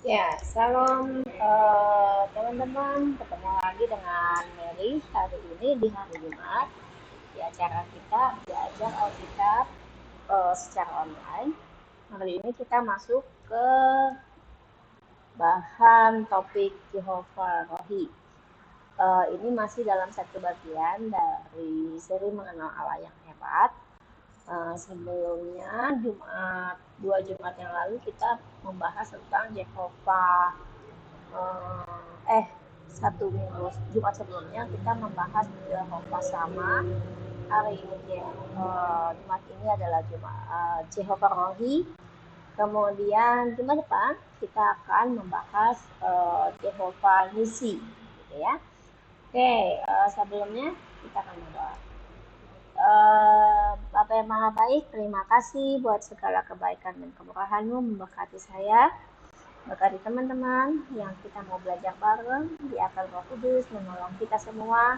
Ya, salam teman-teman. Ketemu lagi dengan Mary hari ini di hari Jumat di acara kita belajar Alkitab secara online. Hari ini kita masuk ke bahan topik Jehovah Rohi. Ini masih dalam satu bagian dari seri mengenal Allah yang hebat. Sebelumnya dua Jumat yang lalu kita membahas tentang Jehovah eh satu minggu Jumat sebelumnya kita membahas Jehovah sama. Hari ini Jumat ini adalah Jehovah Rohi. Kemudian Jumat depan kita akan membahas Jehovah Nisi, gitu ya. Oke, sebelumnya kita akan berdoa. Bapak yang Maha Baik, terima kasih buat segala kebaikan dan kemurahan-Mu memberkati saya. Berkati teman-teman yang kita mau belajar bareng, biarkan Roh Kudus menolong kita semua,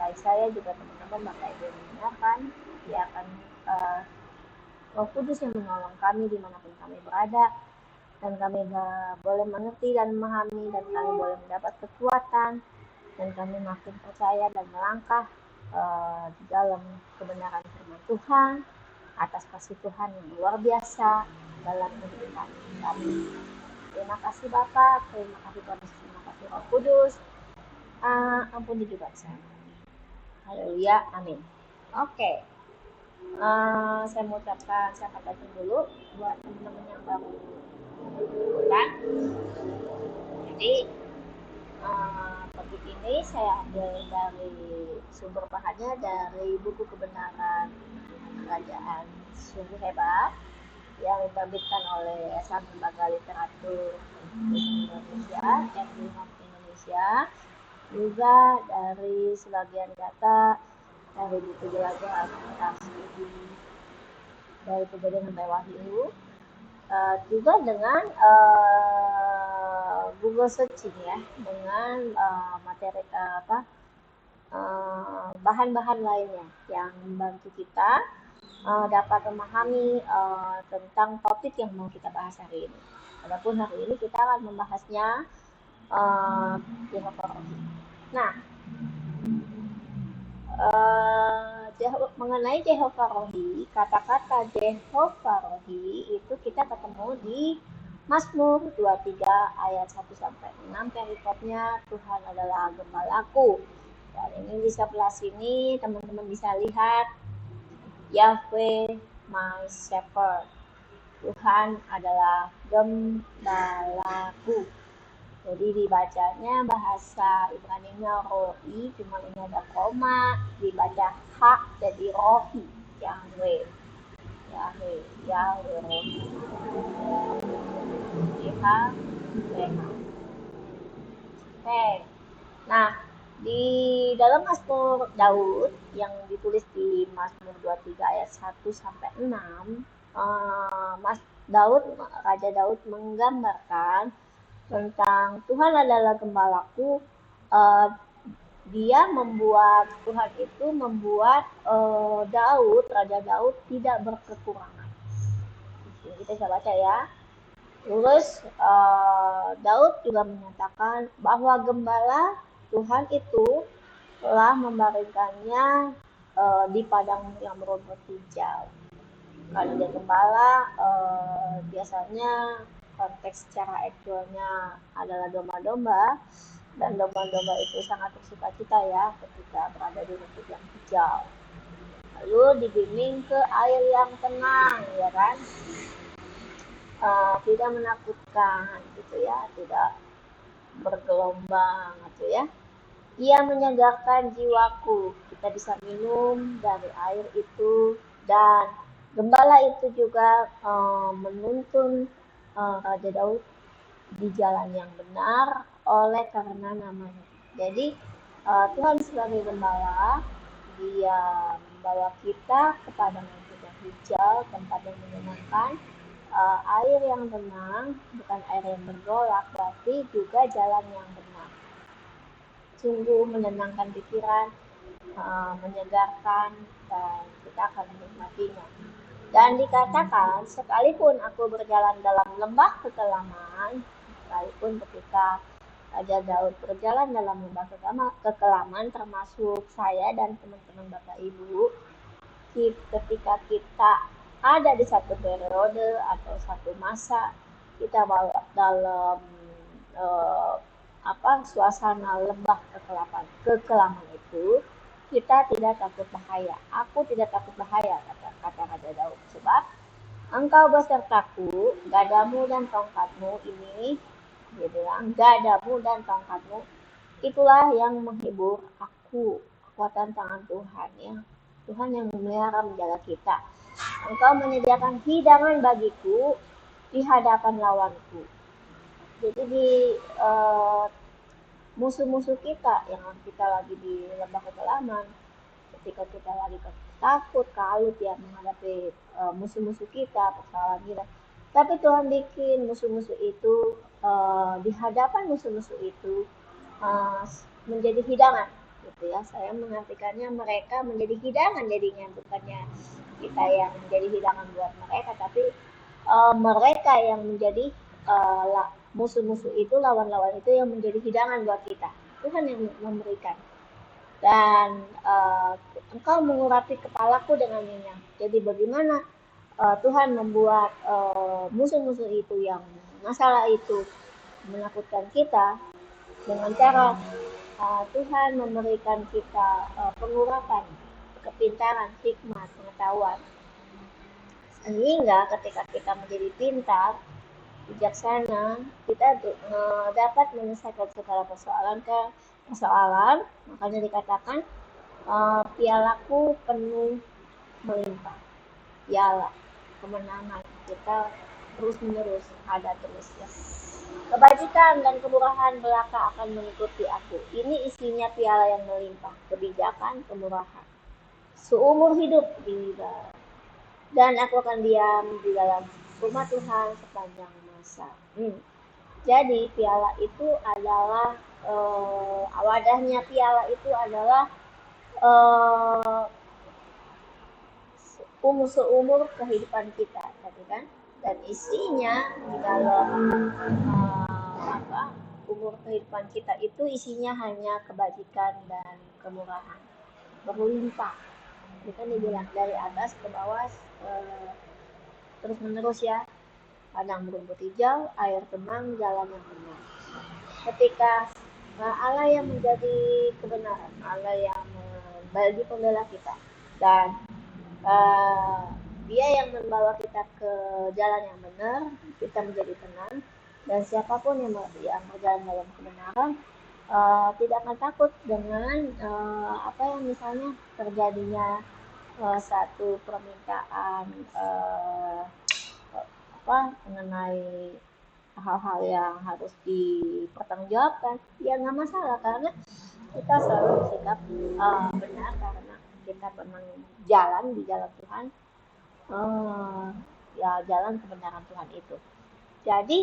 baik saya juga teman-teman Bapak Ibu yang mendengarkan, biarkan Roh Kudus yang menolong kami dimanapun kami berada, dan kami boleh mengerti dan memahami, dan kami boleh mendapat kekuatan, dan kami makin percaya dan melangkah di dalam kebenaran firman Tuhan, atas kasih Tuhan yang luar biasa dalam kehidupan kami. Terima kasih Bapak, terima kasih Tuhan, terima kasih Roh Kudus. Ampuni juga kesalahan kami. Haleluya, amin. Oke, saya mau ucapkan selamat datang dulu buat teman-teman yang baru ikutan. Jadi topik ini saya ambil dari sumber bahannya dari buku kebenaran kerajaan sungguh hebat yang diterbitkan oleh Yayasan Lembaga Literatur Indonesia, FIHOM Indonesia, juga dari sebagian data dari buku jelajah Alkitab studi dari Kejadian sampai Wahyu, juga dengan Google searching ya, dengan materi bahan-bahan lainnya yang membantu kita dapat memahami tentang topik yang mau kita bahas hari ini. Adapun hari ini kita akan membahasnya Jehovah Rohi. Nah, mengenai Jehovah Rohi, kata-kata Jehovah Rohi itu kita ketemu di Mazmur 23 ayat 1 sampai 6, perikopnya Tuhan adalah gembalaku. Dan ini di sebelah sini teman-teman bisa lihat Yahweh my shepherd. Tuhan adalah gembalaku. Jadi dibacanya bahasa Ibraninya Rohi, cuma ini ada koma, dibaca hak jadi Rohi, Yahweh, Yahweh, Yahweh Rohi, Yahweh. Oke, nah di dalam Mazmur Daud yang ditulis di Mazmur 23 ayat 1 sampai 6, Raja Daud menggambarkan tentang Tuhan adalah gembalaku. Tuhan itu membuat Raja Daud tidak berkekurangan. Kita bisa baca ya. Terus Daud juga menyatakan bahwa gembala Tuhan itu telah membaringkannya di padang yang berumput hijau. Kalau dia gembala, biasanya konteks secara aktualnya adalah domba-domba, dan domba-domba itu sangat bersuka cita ya ketika berada di rumput yang hijau. Lalu dibimbing ke air yang tenang, ya kan? Tidak menakutkan, gitu ya, tidak bergelombang, gitu ya. Ia menyegarkan jiwaku. Kita bisa minum dari air itu, dan gembala itu juga menuntun Raja Daud di jalan yang benar oleh karena namanya. Jadi Tuhan sebagai gembala, dia membawa kita kepada tempat yang hijau, tempat yang menyenangkan, air yang tenang, bukan air yang bergolak, tapi juga jalan yang benar. Sungguh menenangkan pikiran, menyegarkan, dan kita akan menikmatinya. Dan dikatakan, sekalipun aku berjalan dalam lembah kekelaman, sekalipun ketika Raja Daud berjalan dalam lembah kekelaman, termasuk saya dan teman-teman Bapak Ibu, ketika kita ada di satu periode atau satu masa, kita dalam suasana lembah kekelaman itu, kita tidak takut bahaya. Aku tidak takut bahaya, kata Raja Daud, sebab engkau besertaku, gadamu dan tongkatmu ini, dia bilang, gadamu dan tongkatmu, itulah yang menghibur aku. Kekuatan tangan Tuhan, ya, Tuhan yang memelihara menjaga kita. Engkau menyediakan hidangan bagiku di hadapan lawanku. Jadi di musuh-musuh kita yang kita lagi di lembah kekelaman, ketika kita lagi takut, kalut ya menghadapi musuh-musuh kita, persoalan kita, tapi Tuhan bikin musuh-musuh itu di hadapan musuh-musuh itu menjadi hidangan, gitu ya. Saya mengartikannya mereka menjadi hidangan jadinya, bukannya kita yang menjadi hidangan buat mereka, tapi mereka yang menjadi musuh-musuh itu, lawan-lawan itu yang menjadi hidangan buat kita. Tuhan yang memberikan. Dan engkau mengurapi kepalaku dengan minyak. Jadi bagaimana Tuhan membuat musuh-musuh itu, yang masalah itu menakutkan kita, dengan cara Tuhan memberikan kita pengurapan, kepintaran, hikmat, pengetahuan. Sehingga ketika kita menjadi pintar, bijaksana, kita dapat menyelesaikan segala persoalan. Makanya dikatakan pialaku penuh melimpah. Piala kemenangan kita terus menerus ada terus, ya. Kebajikan dan kemurahan belaka akan mengikuti aku. Ini isinya piala yang melimpah, kebijakan, kemurahan, seumur hidup di dalam. Dan aku akan diam di dalam rumah Tuhan sepanjang masa. Jadi piala itu adalah wadahnya, piala itu adalah seumur kehidupan kita, kan? Dan isinya di dalam umur kehidupan kita itu isinya hanya kebajikan dan kemurahan, berlimpah. Itu kan dibilang dari atas ke bawah terus menerus, ya. Padang berumput hijau, air tenang, jalan yang benar. Ketika Allah yang menjadi kebenaran, Allah yang bagi pembela kita, dan Dia yang membawa kita ke jalan yang benar, kita menjadi tenang. Dan siapapun yang berjalan dalam kebenaran tidak akan takut dengan yang misalnya terjadinya satu permintaan mengenai hal-hal yang harus dipertanggungjawabkan. Ya nggak masalah, karena kita selalu bersikap benar, karena kita pernah jalan di jalan Tuhan, ya jalan kebenaran Tuhan itu. Jadi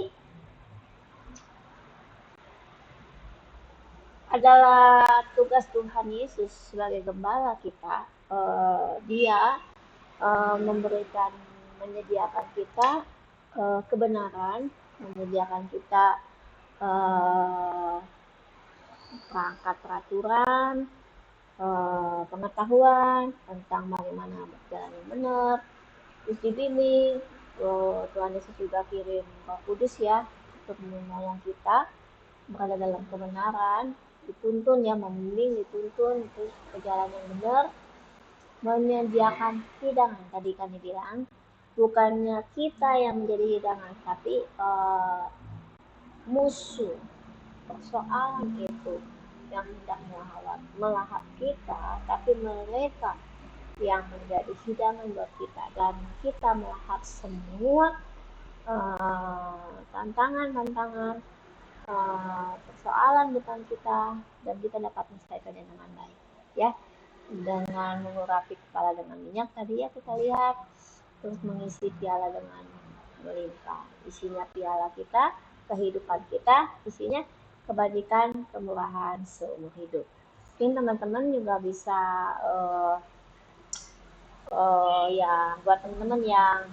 adalah tugas Tuhan Yesus sebagai gembala kita. Dia menyediakan kita kebenaran, menyediakan kita perangkat peraturan, pengetahuan tentang bagaimana berjalan yang benar. Terus dibimbing, Tuhan Yesus juga kirim Roh Kudus, ya, untuk menolong kita berada dalam kebenaran, dituntun, ya, membimbing, dituntun untuk berjalan yang benar, menyediakan hidangan. Tadi kan dibilang bukannya kita yang menjadi hidangan, tapi musuh, persoalan itu yang hendak melahap kita, tapi mereka yang menjadi hidangan buat kita, dan kita melahap semua tantangan, persoalan depan kita, dan kita dapat menyelesaikannya dengan baik, ya, dengan mengurapi kepala dengan minyak tadi, ya, kita lihat, terus mengisi piala dengan melimpah. Isinya piala kita, kehidupan kita, isinya kebajikan, kemurahan seumur hidup. Mungkin teman-teman juga bisa ya buat teman-teman yang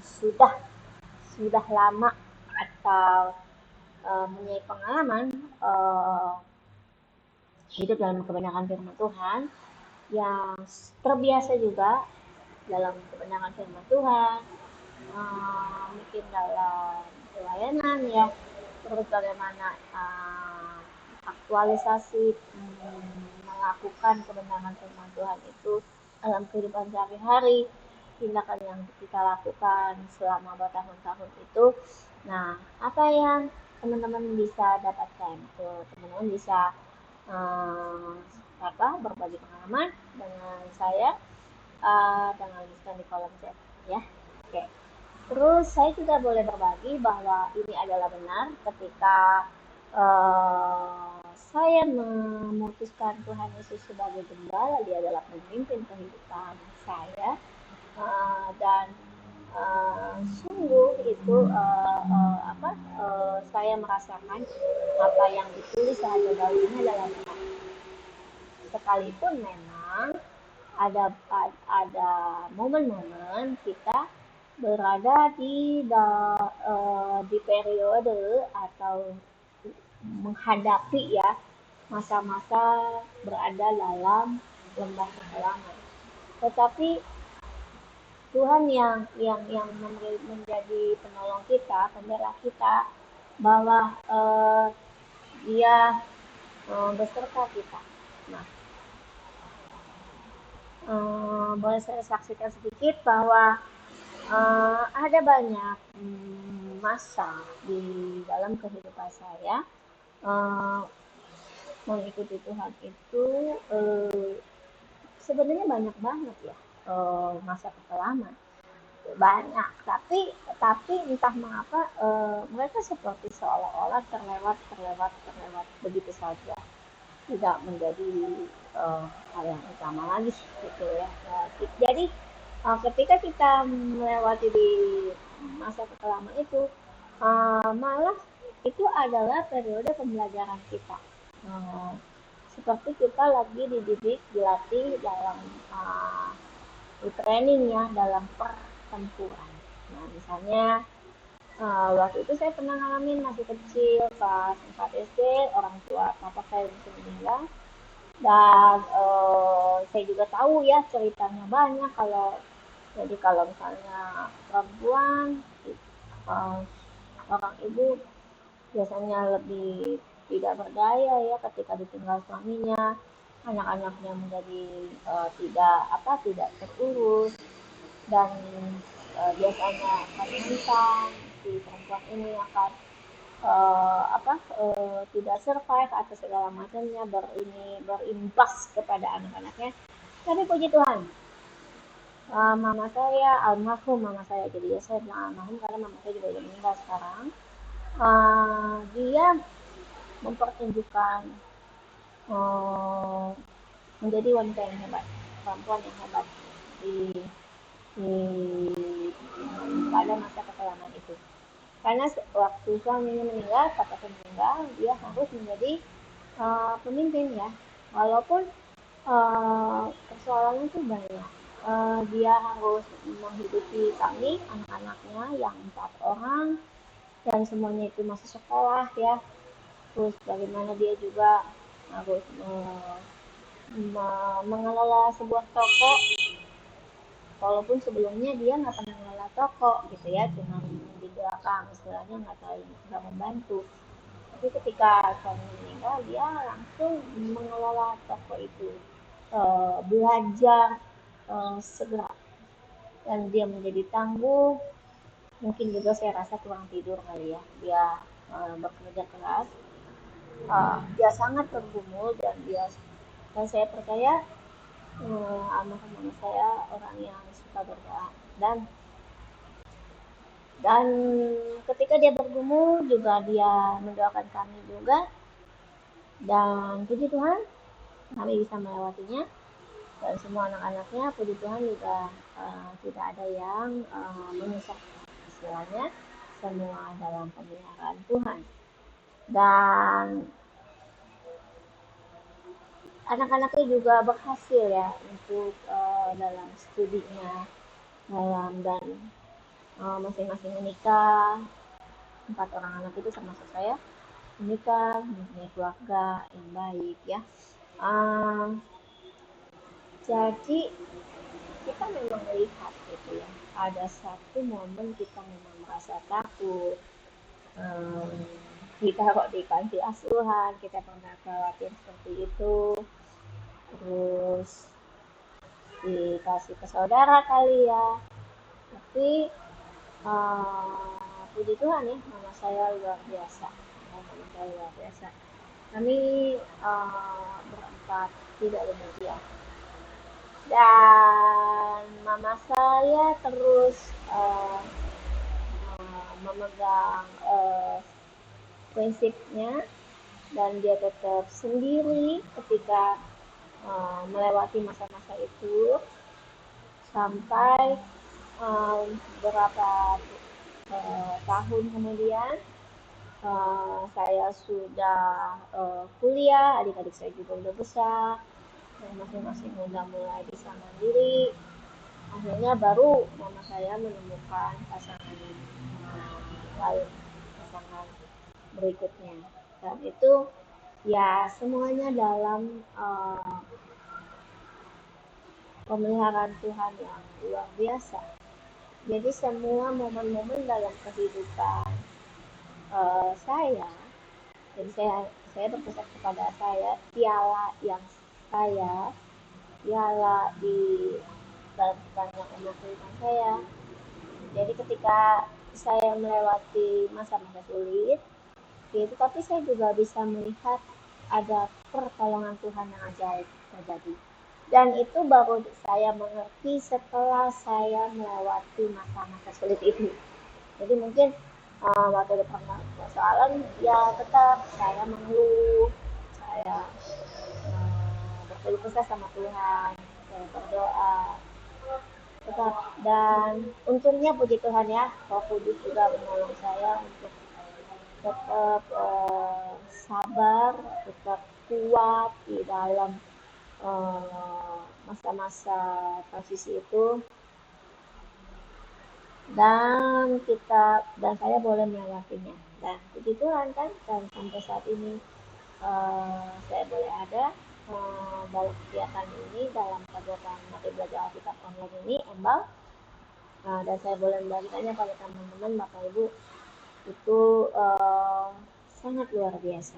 sudah lama atau mempunyai pengalaman hidup dalam kebenaran firman Tuhan, yang terbiasa juga dalam kebenaran firman Tuhan, mungkin dalam pelayanan ya, terus bagaimana aktualisasi melakukan kebenaran firman Tuhan itu dalam kehidupan sehari-hari, tindakan yang kita lakukan selama bertahun-tahun itu. Nah, apa yang teman-teman bisa dapatkan? Teman-teman bisa berbagi pengalaman dengan saya, dengan tuliskan di kolom chat ya. Oke. Terus saya juga boleh berbagi bahwa ini adalah benar ketika saya memutuskan Tuhan Yesus sebagai gembala. Dia adalah pemimpin kehidupan saya, dan sungguh itu saya merasakan apa yang ditulis Raja Daud ini adalah benar. Sekalipun memang ada momen-momen kita berada di periode atau menghadapi ya masa-masa berada dalam lembah kekelaman. Tetapi Tuhan yang menjadi penolong kita, pembela kita, bahwa Dia beserta kita. Nah, boleh saya saksikan sedikit bahwa ada banyak masa di dalam kehidupan saya mengikuti Tuhan itu sebenarnya banyak banget ya masa kekelaman, banyak, tapi entah mengapa mereka seperti seolah-olah terlewat begitu saja, tidak menjadi hal yang utama lagi gitu ya. Jadi ketika kita melewati di masa kekelaman itu, malah itu adalah periode pembelajaran kita, seperti kita lagi dididik, dilatih dalam training ya, dalam pertempuran. Nah, misalnya waktu itu saya pernah ngalamin masih kecil, pas 4 SD, orang tua papa saya meninggal. Dan saya juga tahu ya ceritanya banyak, kalau misalnya perempuan, orang ibu biasanya lebih tidak berdaya ya ketika ditinggal suaminya, anak-anaknya menjadi tidak terurus, dan biasanya akan rentan, si perempuan ini akan tidak survive atau segala macamnya, berimbas kepada anak-anaknya. Tapi puji Tuhan, mama saya, almarhum mama saya, jadi ya saya bilang almarhum karena mama saya juga udah meninggal sekarang, dia mempertunjukkan menjadi wanita yang hebat, perempuan yang hebat pada masa kekelaman itu. Karena waktu suaminya meninggal, papanya meninggal, dia harus menjadi pemimpin ya. Walaupun persoalannya itu banyak. Dia harus menghidupi kami, anak-anaknya yang 4 orang, dan semuanya itu masih sekolah ya. Terus bagaimana dia juga harus mengelola sebuah toko, walaupun sebelumnya dia nggak pernah mengelola toko gitu ya, cuma di belakang istilahnya nggak membantu. Tapi ketika suami meninggal, dia langsung mengelola toko itu, belajar segera, dan dia menjadi tangguh. Mungkin juga saya rasa kurang tidur kali ya, dia bekerja keras, dia sangat bergumul, dan saya percaya almarhum saya orang yang suka berdoa, dan ketika dia bergumul juga dia mendoakan kami juga, dan puji Tuhan kami bisa melewatinya, dan semua anak-anaknya puji Tuhan juga tidak ada yang menyusahkan, istilahnya semua dalam pemeliharaan Tuhan. Dan anak-anaknya juga berhasil ya untuk dalam studinya, dan masing-masing menikah. 4 orang anak itu termasuk saya menikah, mempunyai keluarga yang baik ya. Jadi kita memang melihat gitu ya, ada satu momen kita memang merasa takut, ditaruh di panti asuhan, kita pernah khawatir seperti itu, terus dikasih ke saudara kali ya. Tapi puji Tuhan ya, mama saya luar biasa. Kami berempat tidak demikian. Dan mama saya terus memegang prinsipnya, dan dia tetap sendiri ketika melewati masa-masa itu sampai beberapa tahun kemudian. Saya sudah kuliah, adik-adik saya juga udah besar, dan masing-masing udah mulai bisa mandiri. Akhirnya baru mama saya menemukan pasangan lain, pasangan berikutnya. Dan itu ya semuanya dalam pemeliharaan Tuhan yang luar biasa. Jadi semua momen-momen dalam kehidupan saya, jadi saya berpesan kepada saya, piala di dalam sepanjang umur kehidupan saya. Jadi ketika saya melewati masa-masa sulit gitu, tapi saya juga bisa melihat ada pertolongan Tuhan yang ajaib terjadi. Dan itu baru saya mengerti setelah saya melewati masa-masa sulit itu. Jadi mungkin waktu ada persoalan, ya tetap saya mengeluh, saya berkeluh kesah sama Tuhan, saya berdoa, tetap. Dan untungnya puji Tuhan ya, Roh Kudus juga menolong saya untuk tetap sabar, tetap kuat di dalam masa-masa transisi itu. Dan saya boleh melewatinya, dan puji Tuhan kan, dan sampai saat ini saya boleh ada dalam kegiatan ini, dalam kegiatan materi belajar Alkitab online ini, Embal, dan saya boleh membagikannya pada teman-teman Bapak Ibu. Itu sangat luar biasa.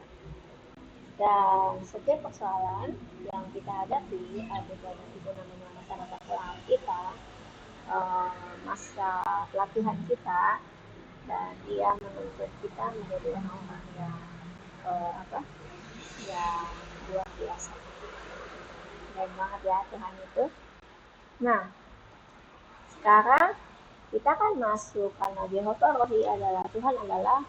Dan setiap persoalan yang kita hadapi, ada itu namanya masa-masa kelam kita, masa pelatihan kita, dan dia menuntut kita menjadi orang-orang yang yang luar biasa. Keren banget ya Tuhan itu. Nah, sekarang kita kan masuk, karena Jehovah Rohi adalah Tuhan adalah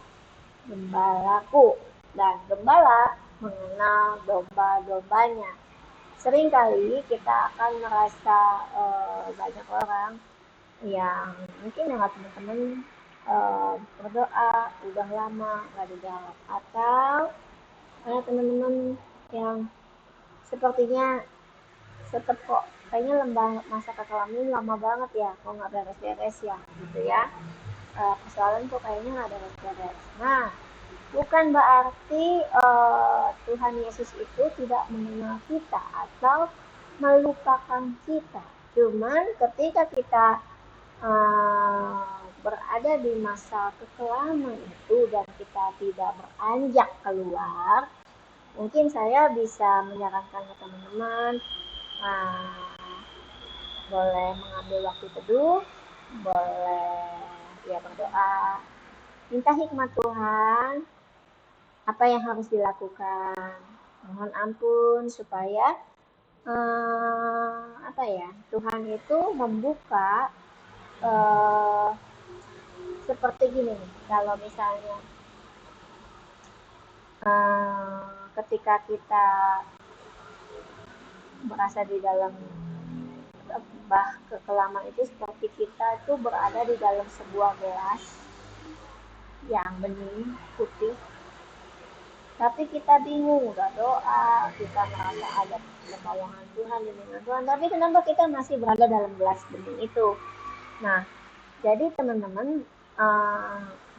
gembalaku, dan gembala mengenal domba-dombanya. Seringkali kita akan merasa banyak orang yang mungkin dengan teman-teman berdoa udah lama gak dijawab, atau ada teman-teman yang sepertinya tetap kok kayaknya masa kekelam ini lama banget ya, kok nggak beres-beres ya gitu ya, persoalan kok kayaknya nggak beres-beres. Nah, bukan berarti Tuhan Yesus itu tidak mengenal kita atau melupakan kita. Cuman ketika kita berada di masa kekelaman itu dan kita tidak beranjak keluar, mungkin saya bisa menyarankan ke teman-teman boleh mengambil waktu teduh, boleh ya berdoa, minta hikmat Tuhan, apa yang harus dilakukan, mohon ampun supaya Tuhan itu membuka seperti gini nih, kalau misalnya ketika kita merasa di dalam kekelaman itu, seperti kita itu berada di dalam sebuah gelas yang bening putih, tapi kita bingung, udah doa, kita merasa ada pertolongan Tuhan, bimbingan Tuhan, tapi kenapa kita masih berada dalam gelas bening itu? Nah, jadi teman-teman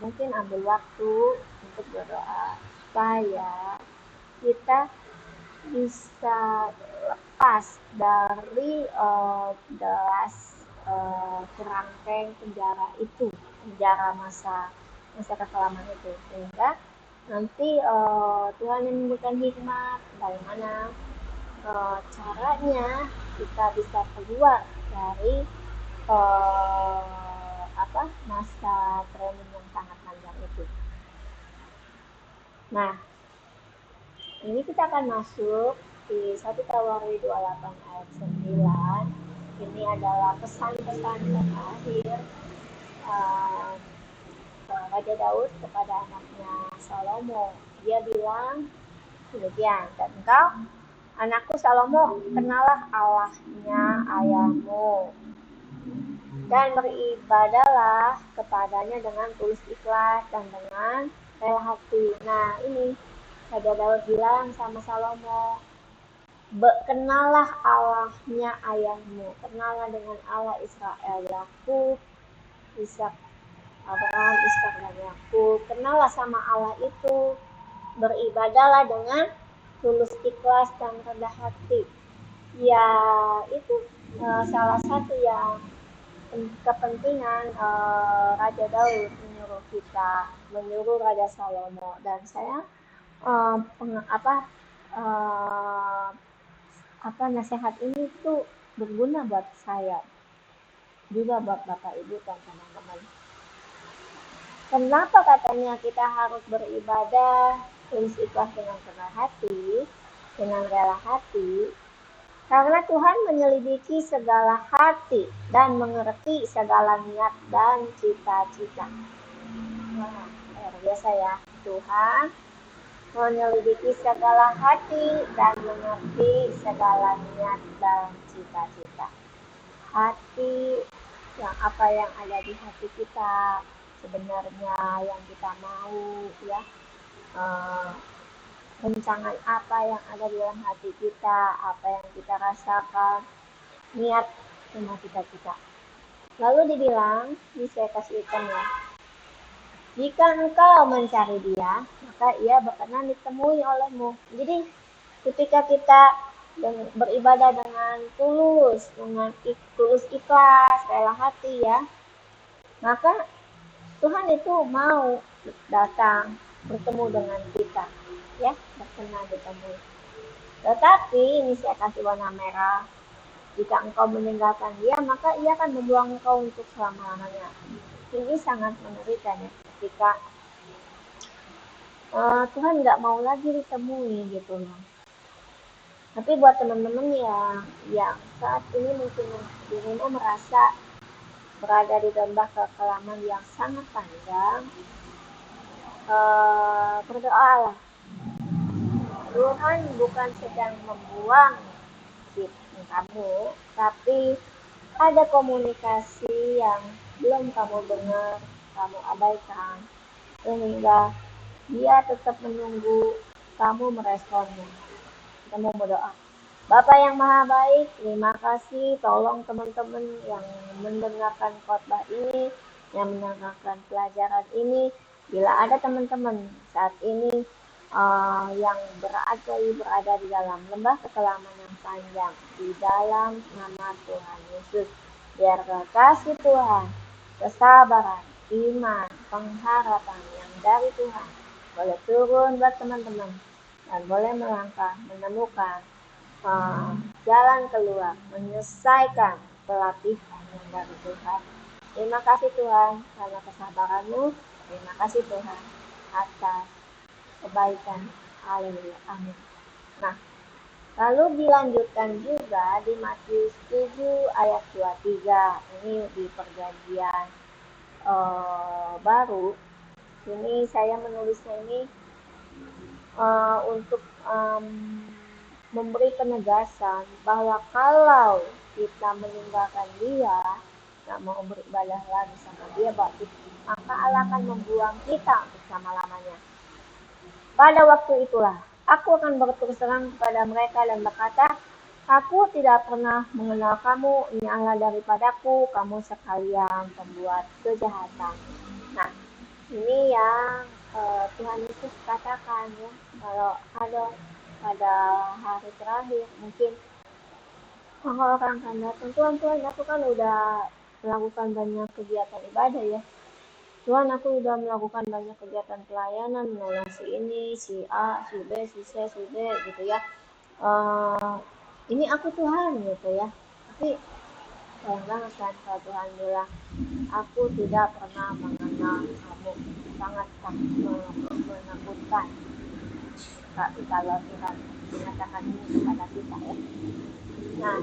mungkin ambil waktu untuk berdoa supaya kita bisa lepas dari gelas kerangkeng penjara itu, penjara masa kekelaman itu, sehingga nanti Tuhan yang memberikan hikmat bagaimana caranya kita bisa keluar dari masa training yang sangat panjang itu. Nah, ini kita akan masuk di 1 Tawari 28 ayat 9. Ini adalah pesan-pesan terakhir Raja Daud kepada anaknya Salomo. Dia bilang demikian, dan engkau anakku Salomo, kenalah Allahnya ayahmu dan beribadahlah kepadanya dengan tulus ikhlas dan dengan rela hati. Nah, ini Raja Daud bilang sama Salomo, kenallah Allahnya ayahmu, kenallah dengan Allah Israel, Yakub, Ishak, Abraham, Ishak dan Yakub. Kenallah sama Allah itu, beribadahlah dengan tulus ikhlas dan rendah hati. Ya, itu salah satu yang kepentingan Raja Daud menyuruh Raja Salomo, dan saya nasihat ini tuh berguna buat saya juga, buat Bapak Ibu dan teman-teman. Kenapa katanya kita harus beribadah tulus ikhlas dengan rendah hati, dengan rela hati? Karena Tuhan menyelidiki segala hati dan mengerti segala niat dan cita-cita. Wah, luar biasa ya. Tuhan menyelidiki segala hati dan mengerti segala niat dan cita-cita. Hati, yang apa yang ada di hati kita sebenarnya, yang kita mau, ya. Rencangan apa yang ada di dalam hati kita, apa yang kita rasakan, niat sama cita-cita. Lalu dibilang, ini saya kasihkan ya, jika engkau mencari dia, maka ia bakalan ditemui olehmu. Jadi ketika kita beribadah dengan tulus ikhlas, rela hati ya, maka Tuhan itu mau datang bertemu dengan kita, ya, berkenan bertemu. Tetapi ini saya kasih warna merah. Jika engkau meninggalkan dia, maka ia akan membuang engkau untuk selama-lamanya. Ini sangat mengerikan ya, ketika Tuhan nggak mau lagi ditemui gitu loh. Tapi buat teman-teman yang saat ini mungkin dirimu merasa berada di lembah kekelaman yang sangat panjang, berdoalah. Tuhan bukan sedang membuang kamu, tapi ada komunikasi yang belum kamu dengar, kamu abaikan, sehingga dia tetap menunggu kamu meresponnya. Kita mau berdoa. Bapa yang Maha Baik, terima kasih. Tolong teman-teman yang mendengarkan khotbah ini, yang mendengarkan pelajaran ini, bila ada teman-teman saat ini yang berada di dalam lembah kekelaman yang panjang, di dalam nama Tuhan Yesus, biar kasih Tuhan, kesabaran, iman, pengharapan yang dari Tuhan boleh turun buat teman-teman dan boleh melangkah menemukan jalan keluar, menyelesaikan pelatihan yang dari Tuhan. Terima kasih Tuhan karena kesabaran-Mu. Terima kasih Tuhan atas kebaikan. Haleluya. Amin. Nah, lalu dilanjutkan juga di Matius 7 ayat 23. Ini di perjanjian baru. Ini saya menulisnya ini untuk memberi penegasan bahwa kalau kita meninggalkan dia, nggak mau beribadah lagi sama dia, maka Allah akan membuang kita untuk selama-lamanya. Pada waktu itulah, aku akan berterus terang kepada mereka dan berkata, Aku tidak pernah mengenal kamu, nyala daripadaku, kamu sekalian pembuat kejahatan. Nah, ini yang Tuhan Yesus katakan ya, kalau ada pada hari terakhir mungkin orang-orang akan datang, Tuhan, aku kan udah melakukan banyak kegiatan ibadah ya. Tuhan, aku udah melakukan banyak kegiatan pelayanan, menolong si ini, si A, si B, si C, si D gitu ya. Ini aku Tuhan gitu ya. Tapi sayang banget kan kalau Tuhan bilang, aku tidak pernah mengenal kamu, sangat menakutkan kalau Tuhan mengatakan ini kepada kita ya. Nah,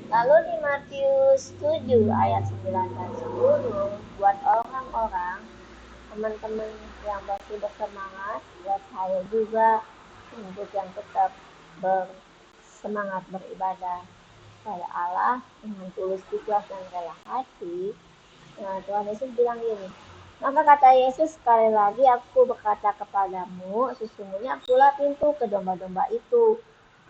lalu di Matius 7 ayat 9 dan 10, buat orang-orang, teman-teman yang masih bersemangat, buat saya juga untuk yang tetap bersemangat beribadah pada Allah dengan tulus ikhlas dan rela hati. Nah, Tuhan Yesus bilang gini, maka kata Yesus, sekali lagi aku berkata kepadamu, sesungguhnya akulah pintu ke domba-domba itu.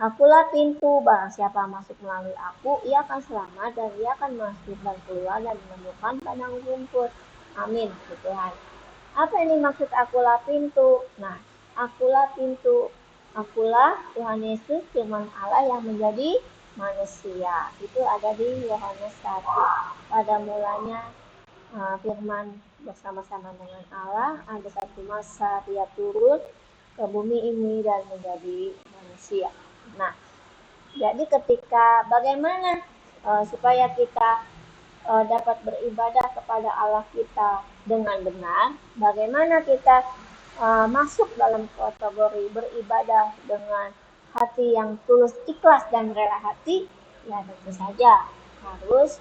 Akulah pintu, barang siapa masuk melalui aku, ia akan selamat dan ia akan masuk dan keluar dan menemukan padang rumput. Amin, Tuhan. Apa ini maksud akulah pintu? Nah, akulah pintu. Akulah Tuhan Yesus, firman Allah yang menjadi manusia. Itu ada di Yohanes 1. Pada mulanya firman bersama-sama dengan Allah, ada satu masa dia turun ke bumi ini dan menjadi manusia. Nah, jadi ketika bagaimana supaya kita dapat beribadah kepada Allah kita dengan benar, bagaimana kita masuk dalam kategori beribadah dengan hati yang tulus, ikhlas dan rela hati, ya tentu saja harus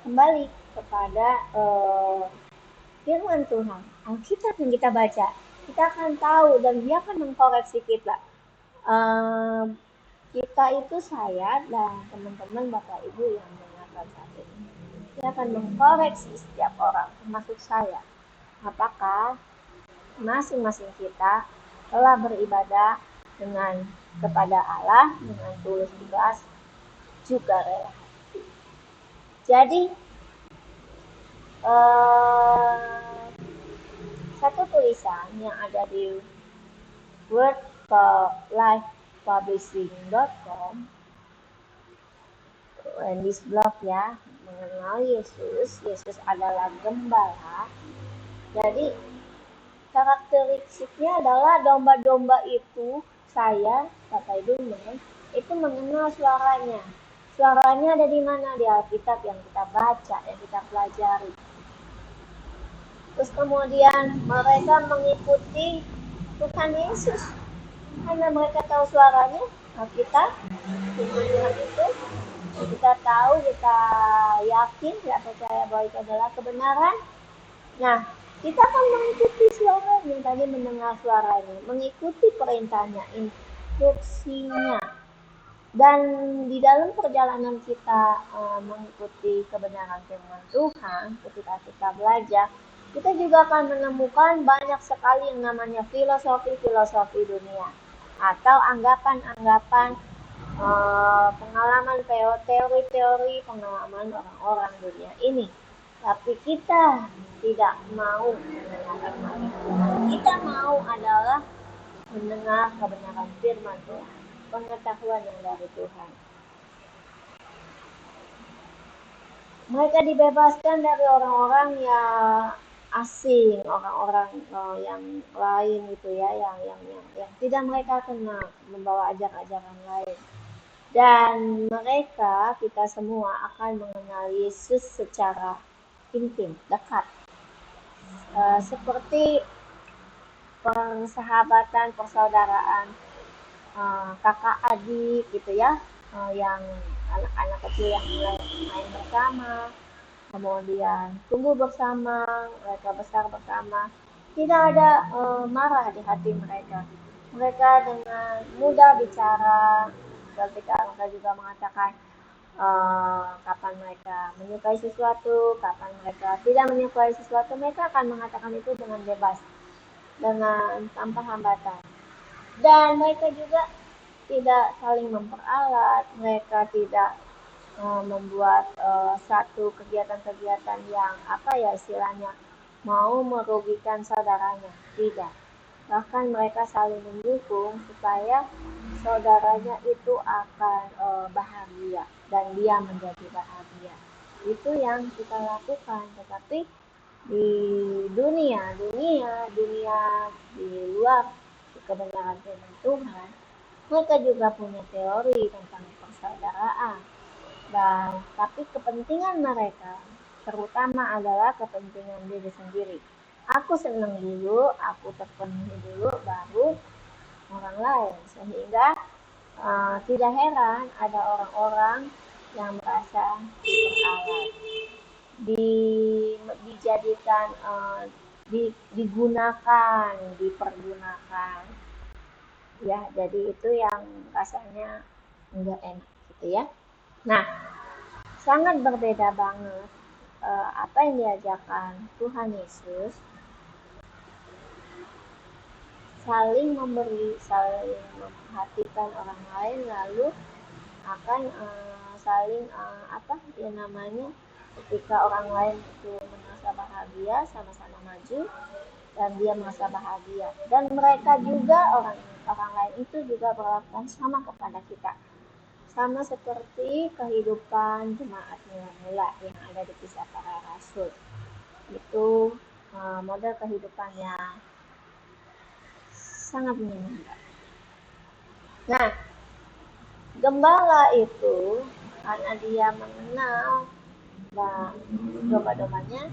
kembali kepada firman Tuhan, Alkitab yang kita baca. Kita akan tahu dan dia akan mengkoreksi kita. Kita itu, saya dan teman-teman Bapak Ibu yang mendengarkan saat ini, dia akan mengkoreksi setiap orang, termasuk saya. Apakah masing-masing kita telah beribadah dengan kepada Allah dengan tulus ikhlas juga rela hati. Jadi satu tulisan yang ada di wordlifepublishing.com this blog ya, mengenal Yesus. Yesus adalah gembala. Jadi karakteristiknya adalah domba-domba itu, saya, Bapak Ibu, itu mengenal suaranya. Suaranya ada di mana? Di Alkitab yang kita baca, yang kita pelajari. Terus kemudian mereka mengikuti Tuhan Yesus karena mereka tahu suaranya. Kita Tuhan itu, kita tahu, kita yakin, kita percaya bahwa itu adalah kebenaran. Nah, kita akan mengikuti suaranya, tadi mendengar suaranya, mengikuti perintahnya, instruksinya. Dan di dalam perjalanan kita mengikuti kebenaran firman Tuhan, ketika kita belajar, kita juga akan menemukan banyak sekali yang namanya filosofi dunia atau anggapan-anggapan, pengalaman, teori-teori pengalaman orang-orang dunia ini. Tapi kita tidak mau mendengarkan hal itu. Kita mau adalah mendengar kebenaran firman Tuhan, pengetahuan yang dari Tuhan. Mereka dibebaskan dari orang-orang yang asing, orang-orang yang lain gitu ya, yang tidak mereka kenal, membawa ajaran-ajaran lain. Dan mereka, kita semua akan mengenal Yesus secara intim, dekat. Seperti persahabatan, persaudaraan, kakak adik gitu ya, yang anak-anak kecil yang mulai main bersama, kemudian tumbuh bersama, mereka besar bersama, tidak ada marah di hati mereka. Mereka dengan mudah bicara, ketika mereka juga mengatakan kapan mereka menyukai sesuatu, kapan mereka tidak menyukai sesuatu, mereka akan mengatakan itu dengan bebas, dengan tanpa hambatan. Dan mereka juga tidak saling memperalat, mereka tidak membuat satu kegiatan-kegiatan yang istilahnya mau merugikan saudaranya, tidak. Bahkan mereka saling mendukung supaya saudaranya itu akan bahagia dan dia menjadi bahagia. Itu yang kita lakukan. Tetapi di dunia di luar kebenaran firman Tuhan, mereka juga punya teori tentang persaudaraan. Dan tapi kepentingan mereka terutama adalah kepentingan diri sendiri. Aku senang dulu, aku terpenuhi dulu, baru orang lain. Sehingga tidak heran ada orang-orang yang merasa diperalat, dijadikan, digunakan, dipergunakan. Ya, jadi itu yang rasanya enggak enak gitu ya. Nah, sangat berbeda banget apa yang diajarkan Tuhan Yesus, saling memberi, saling memperhatikan orang lain, lalu akan saling ketika orang lain itu merasa bahagia, sama-sama maju dan dia merasa bahagia, dan mereka juga orang lain itu juga berlakukan sama kepada kita, sama seperti kehidupan jemaat mula-mula yang ada di Kisah Para Rasul. Itu model kehidupannya sangat menyenangkan. Nah, gembala itu karena dia mengenal domba-dombanya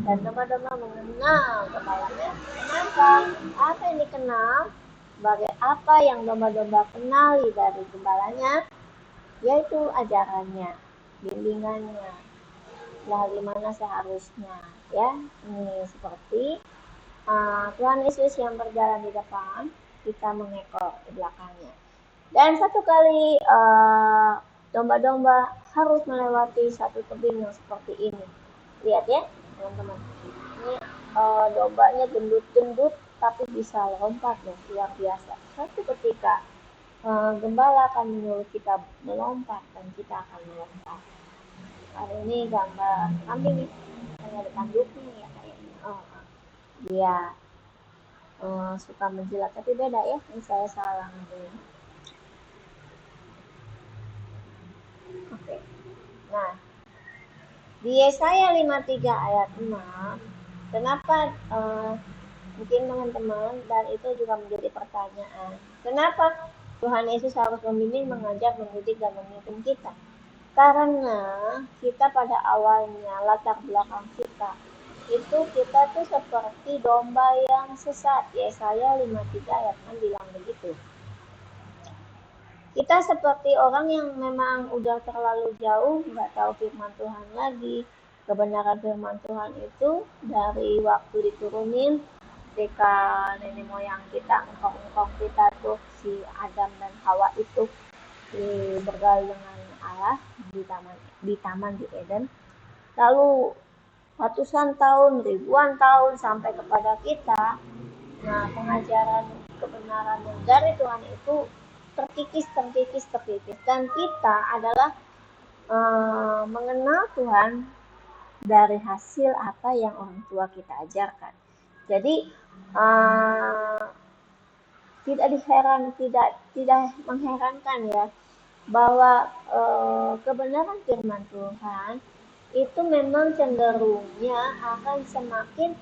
dan domba-domba mengenal gembalanya. Kenapa? Apa yang dikenal? Sebagai apa yang domba-domba kenali dari gembalanya? Yaitu ajarannya, bimbingannya, bagaimana seharusnya, ya. Ini seperti Tuhan Yesus yang berjalan di depan, kita mengekor di belakangnya. Dan satu kali domba-domba harus melewati satu tebing yang seperti ini. Lihat ya, teman-teman. Ini dombanya gendut-gendut tapi bisa lompat loh, luar biasa. Satu ketika gembala akan menyuruh kita melompat dan kita akan melompat. Hari ini gambar kambing nih, ada tanduknya ya kayaknya. Dia suka menjilat, tapi beda ya, ini saya salah ngambil. Oke. Nah, di Yesaya 53 ayat 6, kenapa mungkin teman-teman, dan itu juga menjadi pertanyaan, kenapa Tuhan Yesus harus membimbing, mengajar, mendidik, dan memimpin kita? Karena kita pada awalnya, latar belakang kita tuh seperti domba yang sesat. Yesaya 53 ayat 6 bilang begitu. Kita seperti orang yang memang udah terlalu jauh, nggak tahu firman Tuhan lagi. Kebenaran firman Tuhan itu dari waktu diturunin ketika nenek moyang kita, engkong kita tuh, si Adam dan Hawa itu bergaul dengan Allah di taman di Eden. Lalu ratusan tahun, ribuan tahun sampai kepada kita. Nah, pengajaran kebenaran yang dari Tuhan itu terkikis. Dan kita adalah mengenal Tuhan dari hasil apa yang orang tua kita ajarkan. Jadi tidak mengherankan ya, bahwa kebenaran firman Tuhan itu memang cenderungnya akan semakin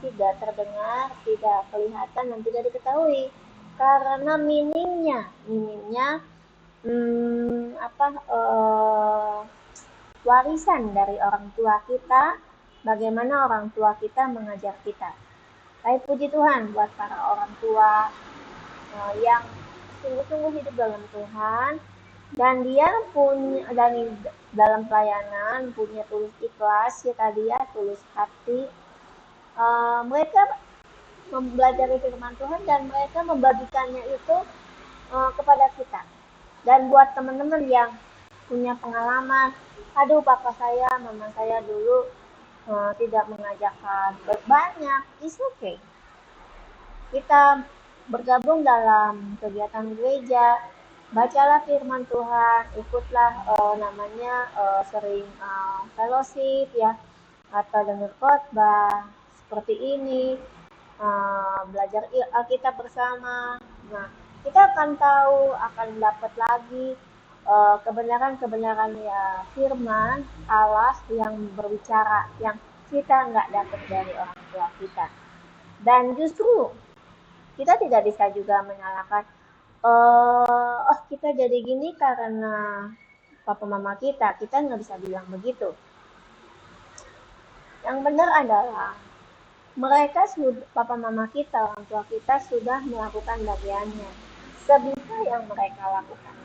tidak terdengar, tidak kelihatan, dan tidak diketahui karena minimnya warisan dari orang tua kita, bagaimana orang tua kita mengajar kita. Tapi puji Tuhan buat para orang tua yang sungguh-sungguh hidup dalam Tuhan, dan dia punya, dan dalam pelayanan punya tulus ikhlas ya tadi ya, tulus hati. Mereka mempelajari firman Tuhan dan mereka membagikannya itu kepada kita. Dan buat teman-teman yang punya pengalaman, aduh papa saya, mama saya dulu tidak mengajarkan banyak, it's okay. Kita bergabung dalam kegiatan gereja, bacalah firman Tuhan, ikutlah sering fellowship ya, atau dengar khotbah seperti ini, belajar Alkitab bersama. Nah, kita akan tahu, akan dapat lagi kebenaran-kebenaran ya firman Allah yang berbicara, yang kita nggak dapat dari orang tua kita. Dan justru kita tidak bisa juga menyalahkan, kita jadi gini karena papa mama kita nggak bisa bilang begitu. Yang benar adalah mereka papa mama kita, orang tua kita sudah melakukan bagiannya sebisa yang mereka lakukan.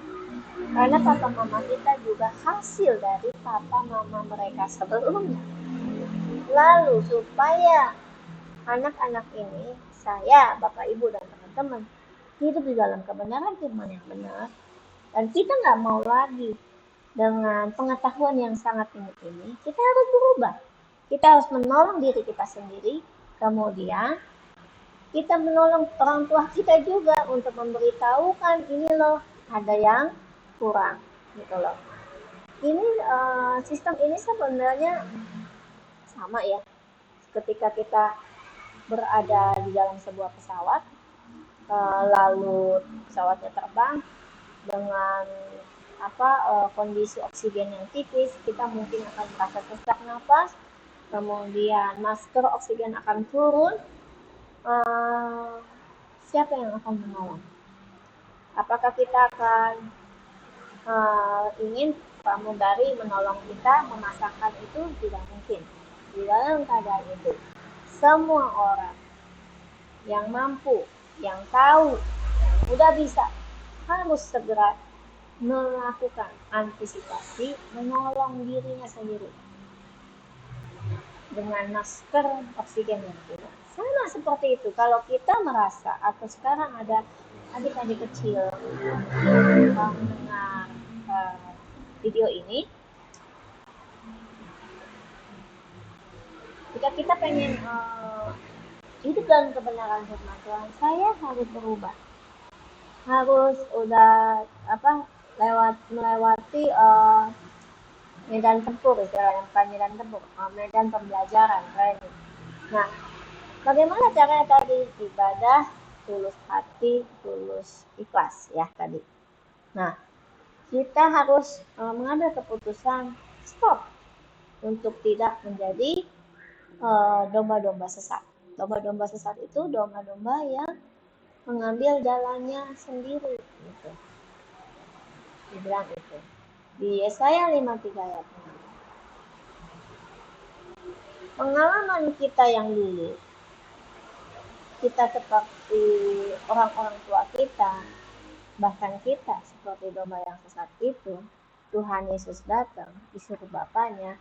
Karena papa mama kita juga hasil dari papa mama mereka sebelumnya. Lalu supaya anak-anak ini, saya, bapak ibu dan teman-teman, hidup di dalam kebenaran firman yang benar, dan kita nggak mau lagi dengan pengetahuan yang sangat ini, kita harus berubah. Kita harus menolong diri kita sendiri, kemudian kita menolong orang tua kita juga untuk memberitahukan, ini loh ada yang kurang gitu loh. Ini sistem ini sebenarnya sama ya, ketika kita berada di dalam sebuah pesawat, lalu pesawatnya terbang dengan kondisi oksigen yang tipis, kita mungkin akan merasa sesak nafas, kemudian masker oksigen akan turun. Siapa yang akan menolong? Apakah kita akan ingin pramugari menolong kita memasakkan itu? Tidak mungkin. Di dalam keadaan itu, semua orang yang mampu, yang tahu, udah bisa, harus segera melakukan antisipasi, menolong dirinya sendiri dengan masker oksigen yang turun. Sama seperti itu, kalau kita merasa atau sekarang ada adik-adik kecil yang mendengar video ini, jika kita pengen hidup dalam kebenaran firman Tuhan, saya harus berubah, harus udah melewati medan tempur, istilahnya bukan medan tempur, medan pembelajaran training. Nah, bagaimana caranya tadi? Ibadah, tulus hati, tulus ikhlas ya tadi. Nah, kita harus mengambil keputusan stop untuk tidak menjadi domba-domba sesat. Domba-domba sesat itu domba-domba yang mengambil jalannya sendiri gitu. Dibilang itu di Yesaya 53 ayat 6. Pengalaman kita yang dulu, kita seperti orang-orang tua kita, bahkan kita seperti domba yang sesat itu, Tuhan Yesus datang disuruh Bapaknya.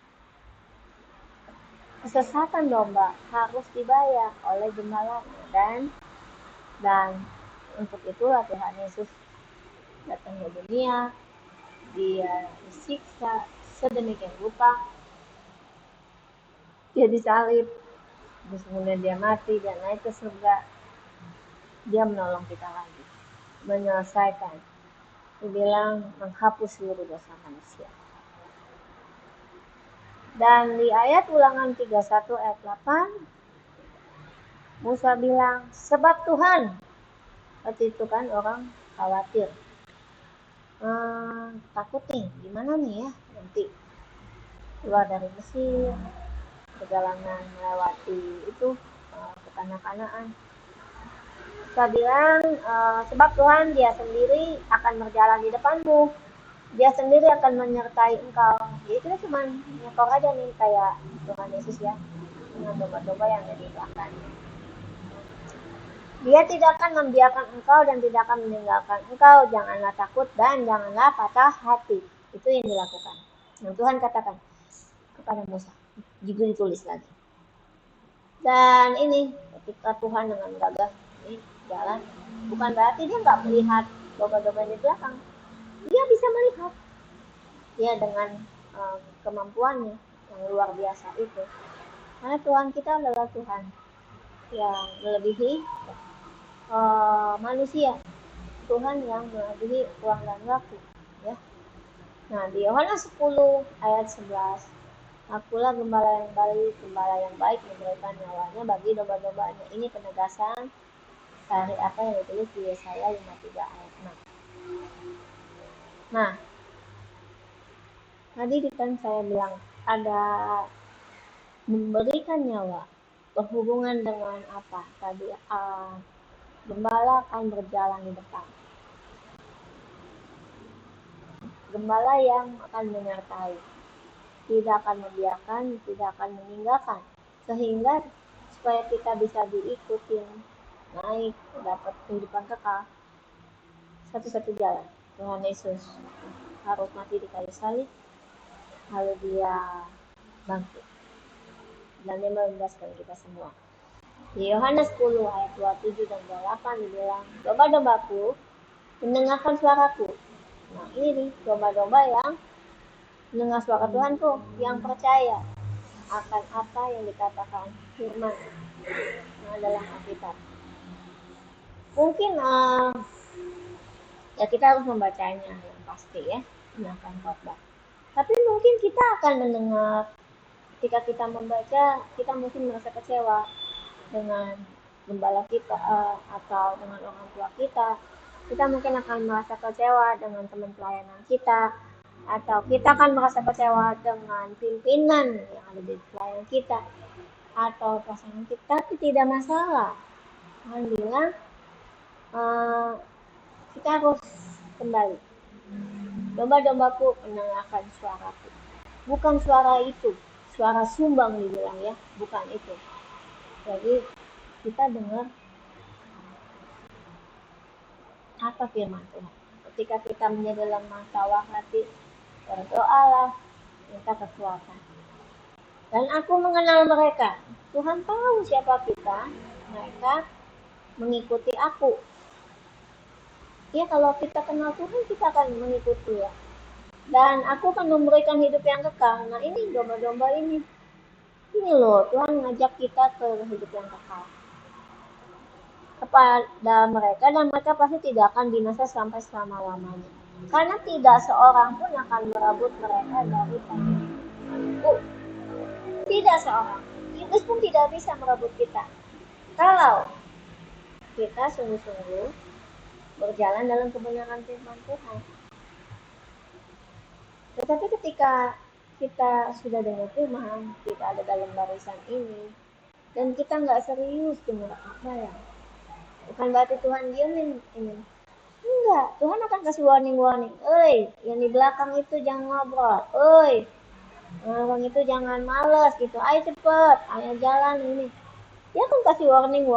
Kesesatan domba harus dibayar oleh gembalanya, dan untuk itulah Tuhan Yesus datang ke dunia. Dia disiksa sedemikian rupa, dia disalib, terus kemudian dia mati dan naik ke surga. Dia menolong kita lagi, menyelesaikan, dibilang menghapus seluruh dosa manusia. Dan di ayat Ulangan 31 ayat 8, Musa bilang, sebab Tuhan, waktu itu kan orang khawatir, takut nih, gimana nih ya nanti keluar dari Mesir, perjalanan melewati itu kekanak-kanaan. Musa bilang, sebab Tuhan dia sendiri akan berjalan di depanmu, dia sendiri akan menyertai engkau. Jadi kita cuma nyekor aja nih kayak Tuhan Yesus ya, dengan domba-domba yang ada di belakangnya. Dia tidak akan membiarkan engkau dan tidak akan meninggalkan engkau. Janganlah takut dan janganlah patah hati. Itu yang dilakukan, yang Tuhan katakan kepada Musa. Juga ditulis lagi. Dan ini ketika Tuhan dengan gagah ini jalan, bukan berarti dia nggak melihat domba-domba di belakang. Dia bisa melihat. Dia dengan kemampuannya yang luar biasa itu. Karena Tuhan kita adalah Tuhan yang melebihi manusia, Tuhan yang mengasihi ruang dan waktu, ya. Nah, di Yohanes 10 ayat 11, akulah gembala yang baik memberikan nyawanya bagi domba-dombanya. Ini penegasan dari apa yang ditulis di Yesaya 53 ayat 6. Nah, tadi kan saya bilang ada memberikan nyawa berhubungan dengan apa? Tadi gembala akan berjalan di depan. Gembala yang akan menyertai, tidak akan membiarkan, tidak akan meninggalkan, sehingga supaya kita bisa diikutin naik dapat kehidupan kekal, satu-satu jalan Tuhan Yesus harus mati di kayu salib, lalu dia bangkit dan dia membebaskan kita semua. Di Yohanes 10 ayat 27 dan 28 dibilang, domba-dombaku mendengarkan suaraku. Nah, ini nih domba-domba yang mendengar suara Tuhan tuh, yang percaya akan apa yang dikatakan firman dalam Alkitab. Mungkin ya kita harus membacanya yang pasti ya, mendengarkan khotbah. Tapi mungkin kita akan mendengar, ketika kita membaca, kita mungkin merasa kecewa dengan gembala kita atau dengan orang tua kita. Kita mungkin akan merasa kecewa dengan teman pelayanan kita, atau kita akan merasa kecewa dengan pimpinan yang ada di pelayanan kita, atau pasangan kita. Tapi tidak masalah. Tuhan bilang kita harus kembali. Domba-dombaku mendengarkan suaraku. Bukan suara itu, suara sumbang dibilang ya, bukan itu. Jadi kita dengar apa firman Tuhan. Ketika kita menjadi lemah tawar hati, berdoalah, minta kekuatan. Dan aku mengenal mereka. Tuhan tahu siapa kita. Mereka mengikuti aku. Ya, kalau kita kenal Tuhan, kita akan mengikuti ya. Dan aku akan memberikan hidup yang kekal. Nah, ini domba-domba ini. Ini loh, Tuhan ngajak kita ke hidup yang kekal kepada mereka, dan mereka pasti tidak akan binasa sampai selama-lamanya. Karena tidak seorang pun akan merebut mereka dari tanganku. Tidak seorang. Iblis pun tidak bisa merebut kita. Kalau kita sungguh-sungguh berjalan dalam kebenaran firman Tuhan. Tetapi ketika kita sudah dengar firman, kita ada dalam barisan ini, dan kita nggak serius dengar apa ya, bukan berarti Tuhan diamin ini. Enggak, Tuhan akan kasih warning. Yang di belakang itu jangan ngobrol. Orang itu jangan malas gitu. Ayo cepet, ayo jalan ini. Dia akan kasih warning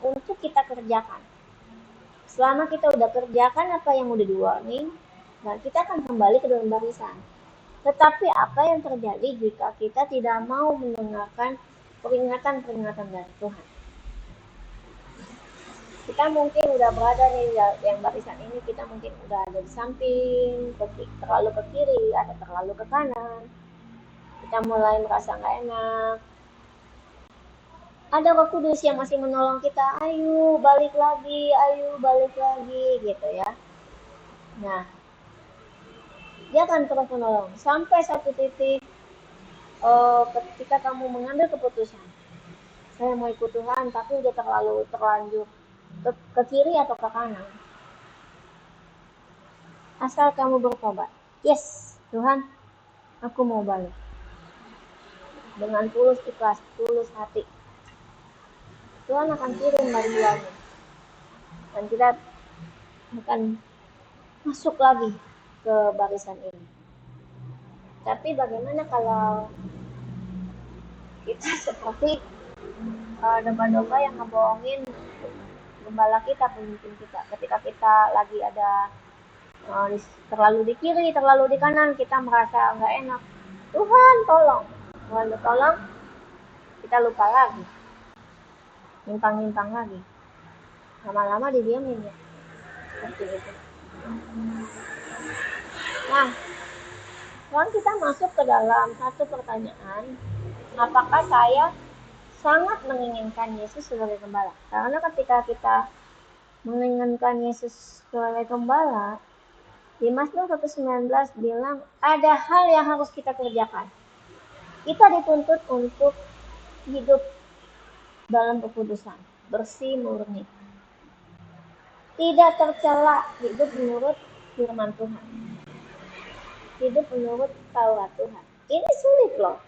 untuk kita kerjakan. Selama kita udah kerjakan apa yang udah di warning, nah kita akan kembali ke dalam barisan. Tetapi apa yang terjadi jika kita tidak mau mendengarkan peringatan dari Tuhan? Kita mungkin udah berada nih yang barisan ini, kita mungkin udah ada di samping, terlalu ke kiri atau terlalu ke kanan. Kita mulai merasa nggak enak. Ada Roh Kudus yang masih menolong kita, ayo balik lagi gitu ya. Nah, dia akan terus menolong sampai satu titik ketika kamu mengambil keputusan, saya mau ikut Tuhan, tapi udah terlanjur ke kiri atau ke kanan. Asal kamu bertobat, yes Tuhan, aku mau balik dengan tulus ikhlas, tulus hati. Tuhan akan kirim bantuannya dan kita akan masuk lagi ke barisan ini. Tapi bagaimana kalau kita seperti domba-domba yang ngebohongin gembala kita, pemimpin kita, ketika kita lagi ada terlalu di kiri, terlalu di kanan, kita merasa nggak enak. Tuhan tolong, kita lupa lagi, nyimpang lagi, lama-lama didiamin ya, seperti itu. Nah, sekarang kita masuk ke dalam satu pertanyaan, apakah saya sangat menginginkan Yesus sebagai gembala. Karena ketika kita menginginkan Yesus sebagai gembala, di Mazmur 119 bilang ada hal yang harus kita kerjakan. Kita dituntut untuk hidup dalam kekudusan, bersih, murni, tidak tercela, hidup menurut firman Tuhan, hidup menurut Taurat Tuhan. Ini sulit loh.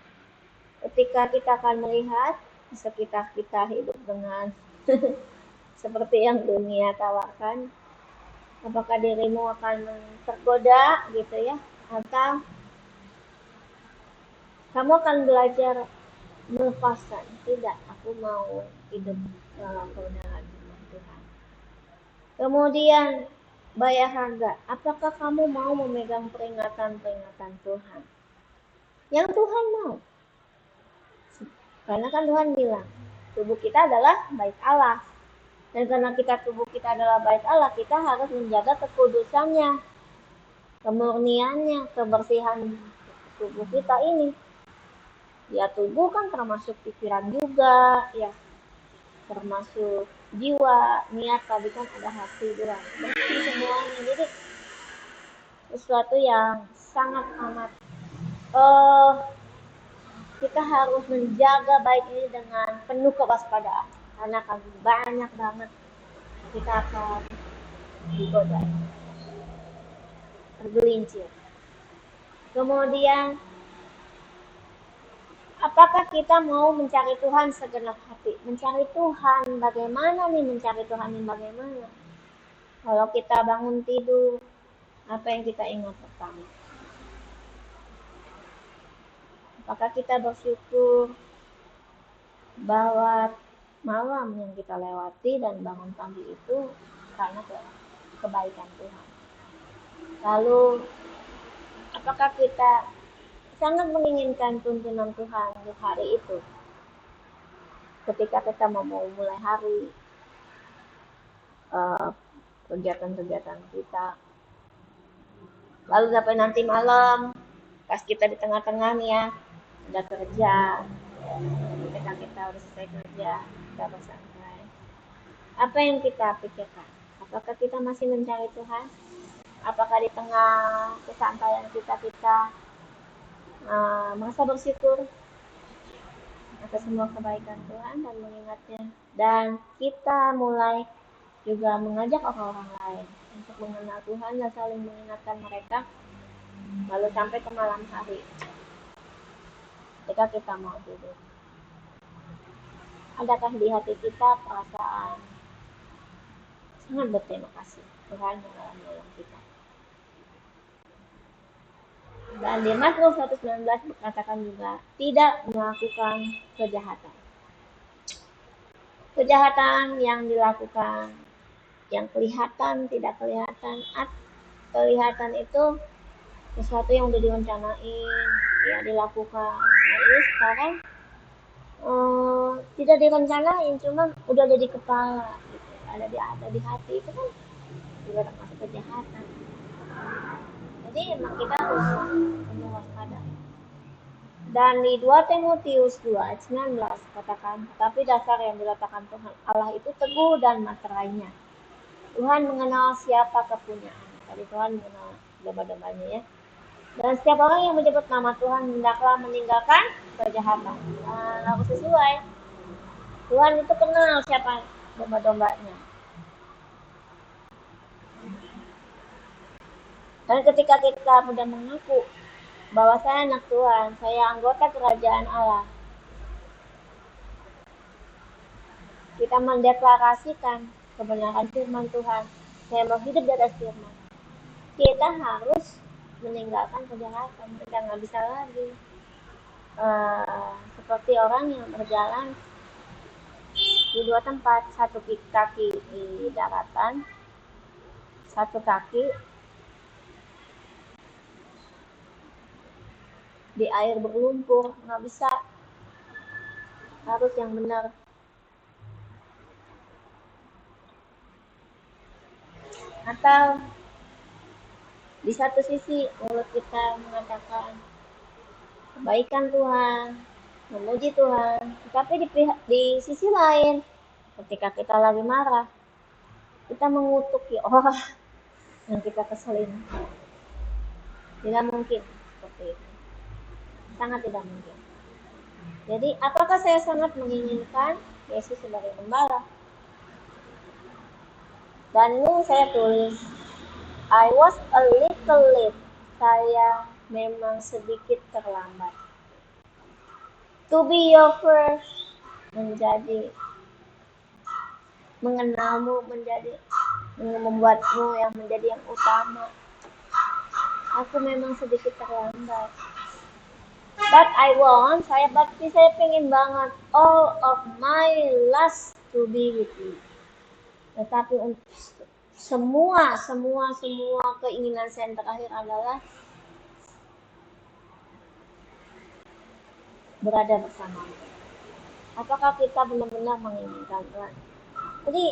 Ketika kita akan melihat di sekitar kita hidup dengan seperti yang dunia tawarkan, apakah dirimu akan tergoda gitu ya, atau kamu akan belajar melepaskan, tidak, aku mau hidup dalam kebenaran firman Tuhan. Kemudian bayar harga, apakah kamu mau memegang peringatan-peringatan Tuhan yang Tuhan mau? Karena kan Tuhan bilang tubuh kita adalah bait Allah, dan karena tubuh kita adalah bait Allah, kita harus menjaga kekudusannya, kemurniannya, kebersihan tubuh kita ini. Ya tubuh kan termasuk pikiran juga, ya termasuk jiwa, niat, tadi kan ada hati juga, semuanya. Jadi sesuatu yang sangat amat kita harus menjaga baik ini dengan penuh kewaspadaan, karena akan banyak banget kita akan digoda, tergelincir. Kemudian apakah kita mau mencari Tuhan segenap hati? Mencari Tuhan bagaimana nih? Mencari Tuhan ini bagaimana? Kalau kita bangun tidur, apa yang kita ingat pertama? Apakah kita bersyukur bahwa malam yang kita lewati dan bangun pagi itu karena kebaikan Tuhan? Lalu, apakah kita sangat menginginkan tuntunan Tuhan di hari itu? Ketika kita mau mulai hari, kegiatan-kegiatan kita, lalu sampai nanti malam, pas kita di tengah-tengah nih ya, udah kerja, kita udah selesai kerja, kita bersantai, apa yang kita pikirkan? Apakah kita masih mencari Tuhan? Apakah di tengah kesantaian kita merasa bersyukur atas semua kebaikan Tuhan dan mengingatnya, dan kita mulai juga mengajak orang-orang lain untuk mengenal Tuhan dan saling mengingatkan mereka, lalu sampai ke malam hari ketika kita mau tidur, adakah di hati kita perasaan sangat berterima kasih Tuhan yang menolong kita? Dan di Mazmur 119 dikatakan juga tidak melakukan kejahatan. Kejahatan yang dilakukan, yang kelihatan, tidak kelihatan, kelihatan itu sesuatu yang udah direncanain, ya dilakukan. Nah ini sekarang tidak direncanain, cuman udah ada di kepala, gitu. ada di hati, itu kan juga termasuk kejahatan. Jadi emang kita harus penuh waspada. Dan di 2 Timotius 2 ayat 19 katakan, tetapi dasar yang diletakkan Tuhan Allah itu teguh dan materainya. Tuhan mengenal siapa kepunyaan. Tadi Tuhan mengenal domba-dombanya ya. Dan setiap orang yang menyebut nama Tuhan hendaklah meninggalkan kejahatan. Nah, harus sesuai. Tuhan itu kenal siapa domba-dombanya. Dan ketika kita sudah mengaku bahwa saya anak Tuhan, saya anggota kerajaan Allah, kita mendeklarasikan kebenaran firman Tuhan, saya mau hidup di atas firman, kita harus meninggalkan kejahatan. Kita nggak bisa lagi seperti orang yang berjalan di 2 tempat, satu kaki di daratan, satu kaki di air berlumpur. Nggak bisa, harus yang benar. Atau di satu sisi mulut kita mengatakan kebaikan Tuhan, memuji Tuhan. Tapi di sisi lain, ketika kita lagi marah, kita mengutuki orang yang kita keselin. Tidak mungkin seperti itu. Sangat tidak mungkin. Jadi, apakah saya sangat menginginkan Yesus sebagai gembala? Dan ini saya tulis, I was a little late. Saya memang sedikit terlambat. To be your first, mengenalmu, membuatmu yang menjadi yang utama. Aku memang sedikit terlambat. But saya pengen banget all of my last to be with you. Tetapi untuk semua keinginan saya yang terakhir adalah berada bersamamu. Apakah kita benar-benar menginginkan Tuhan? Jadi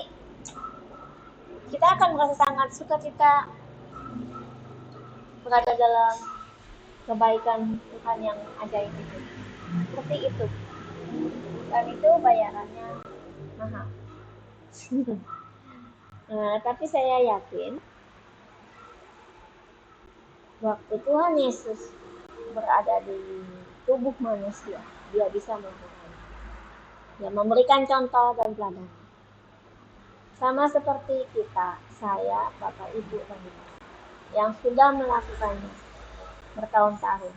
kita akan merasa sangat sukacita berada dalam kebaikan Tuhan yang ajaib itu. Seperti itu. Dan itu bayarannya mahal. Tapi saya yakin waktu Tuhan Yesus berada di tubuh manusia, dia bisa melakukannya. Dia memberikan contoh dan teladan. Sama seperti kita, saya, Bapak, Ibu, dan Ibu, yang sudah melakukannya bertahun-tahun.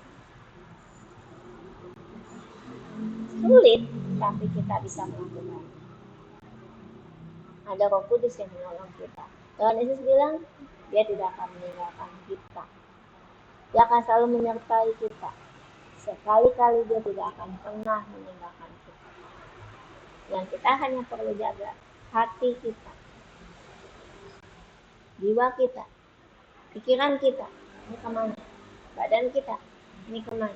Sulit, tapi kita bisa melakukannya. Ada Roh Kudus yang menolong kita. Tuhan Yesus bilang, dia tidak akan meninggalkan kita. Dia akan selalu menyertai kita. Sekali-kali dia tidak akan pernah meninggalkan kita. Yang kita hanya perlu jaga hati kita, jiwa kita, pikiran kita, ini kemana? Badan kita, ini kemana?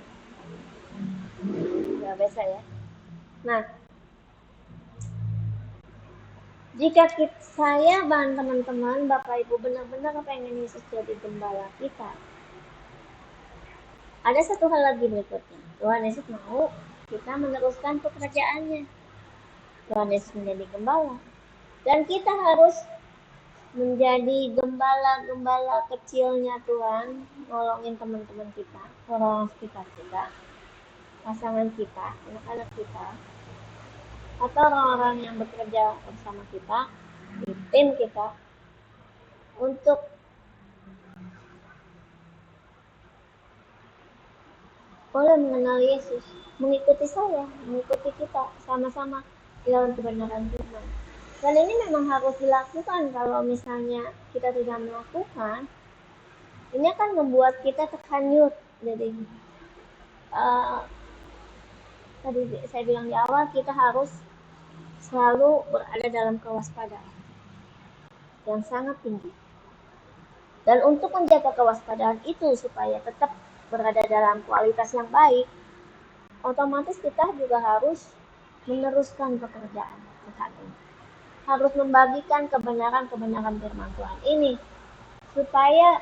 Gak biasa ya. Nah, jika saya dan teman-teman, Bapak Ibu benar-benar pengen Yesus jadi gembala kita, ada satu hal lagi berikutnya. Tuhan Yesus mau kita meneruskan pekerjaannya. Tuhan Yesus menjadi gembala. Dan kita harus menjadi gembala-gembala kecilnya Tuhan, nolongin teman-teman kita, orang sekitar kita, pasangan kita, anak-anak kita, atau orang-orang yang bekerja bersama kita, di tim kita, untuk boleh mengenal Yesus, mengikuti saya, mengikuti kita, sama-sama di dalam kebenaran Tuhan. Dan ini memang harus dilakukan. Kalau misalnya kita tidak melakukan, ini akan membuat kita terhanyut. Jadi tadi saya bilang di awal, kita harus selalu berada dalam kewaspadaan yang sangat tinggi. Dan untuk menjaga kewaspadaan itu supaya tetap berada dalam kualitas yang baik, otomatis kita juga harus meneruskan pekerjaan Tuhan ini. Harus membagikan kebenaran-kebenaran firman Tuhan ini supaya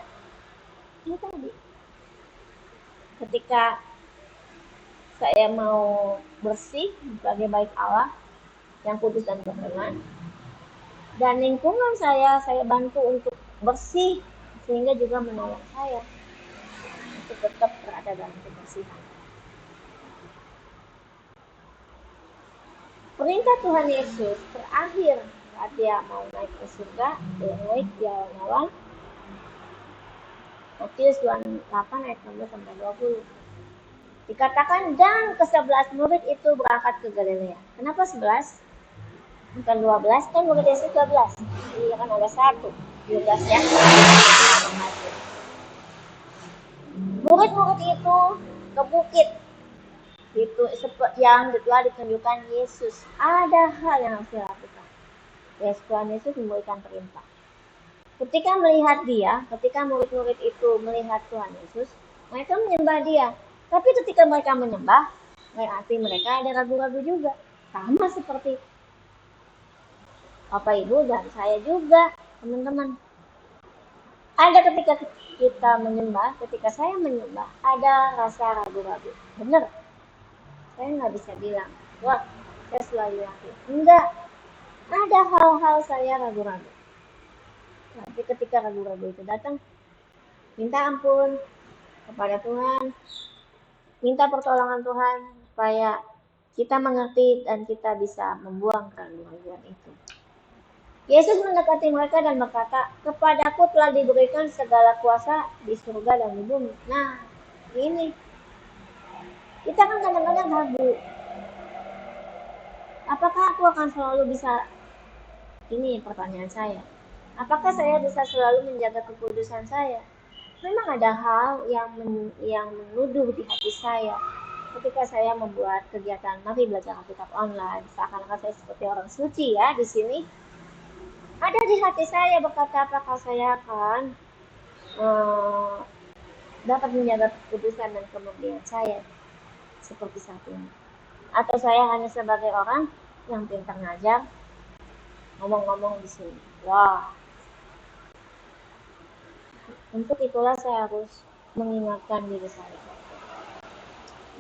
ini tadi, ketika saya mau bersih sebagai baik Allah yang kudus dan berkenan, dan lingkungan saya bantu untuk bersih, sehingga juga menolong saya untuk tetap berada dalam kebersihan. Perintah Tuhan Yesus terakhir saat dia mau naik ke surga, dia naik di awan-awan. Matius 28 ayat 16-20. Dikatakan, dan ke-11 murid itu berangkat ke Galilea. Kenapa 11? Bukan 12, kan murid Yesus 12. Jadi kan ada 1, 12 ya. Murid-murid itu ke bukit. Itu yang telah ditunjukkan Yesus. Ada hal yang harus dilakukan. Tuhan Yesus memberikan perintah. Ketika murid-murid itu melihat Tuhan Yesus, mereka menyembah dia. Tapi ketika mereka menyembah, berarti mereka ada ragu-ragu juga. Sama seperti Bapak Ibu dan saya juga, teman-teman. Ada ketika kita menyembah, ketika saya menyembah, ada rasa ragu-ragu. Benar. Saya nggak bisa bilang, wah, saya selalu yakin. Enggak, ada hal-hal saya ragu-ragu. Tapi ketika ragu-ragu itu datang, minta ampun kepada Tuhan, minta pertolongan Tuhan supaya kita mengerti dan kita bisa membuang keraguan-keraguan itu. Yesus mendekati mereka dan berkata, kepadaku telah diberikan segala kuasa di surga dan di bumi. Nah, ini kita kan kadang-kadang ragu. Apakah aku akan selalu bisa, ini pertanyaan saya, apakah saya bisa selalu menjaga kekudusan saya? Memang ada hal yang menuduh di hati saya ketika saya membuat kegiatan mari belajar Alkitab online. Seakan-akan saya seperti orang suci ya di sini. Ada di hati saya berkata, apakah saya akan dapat menjaga kekudusan dan kemurnian saya seperti saat ini? Atau saya hanya sebagai orang yang pintar ngajar, ngomong-ngomong di sini. Wah, untuk itulah saya harus mengingatkan diri saya.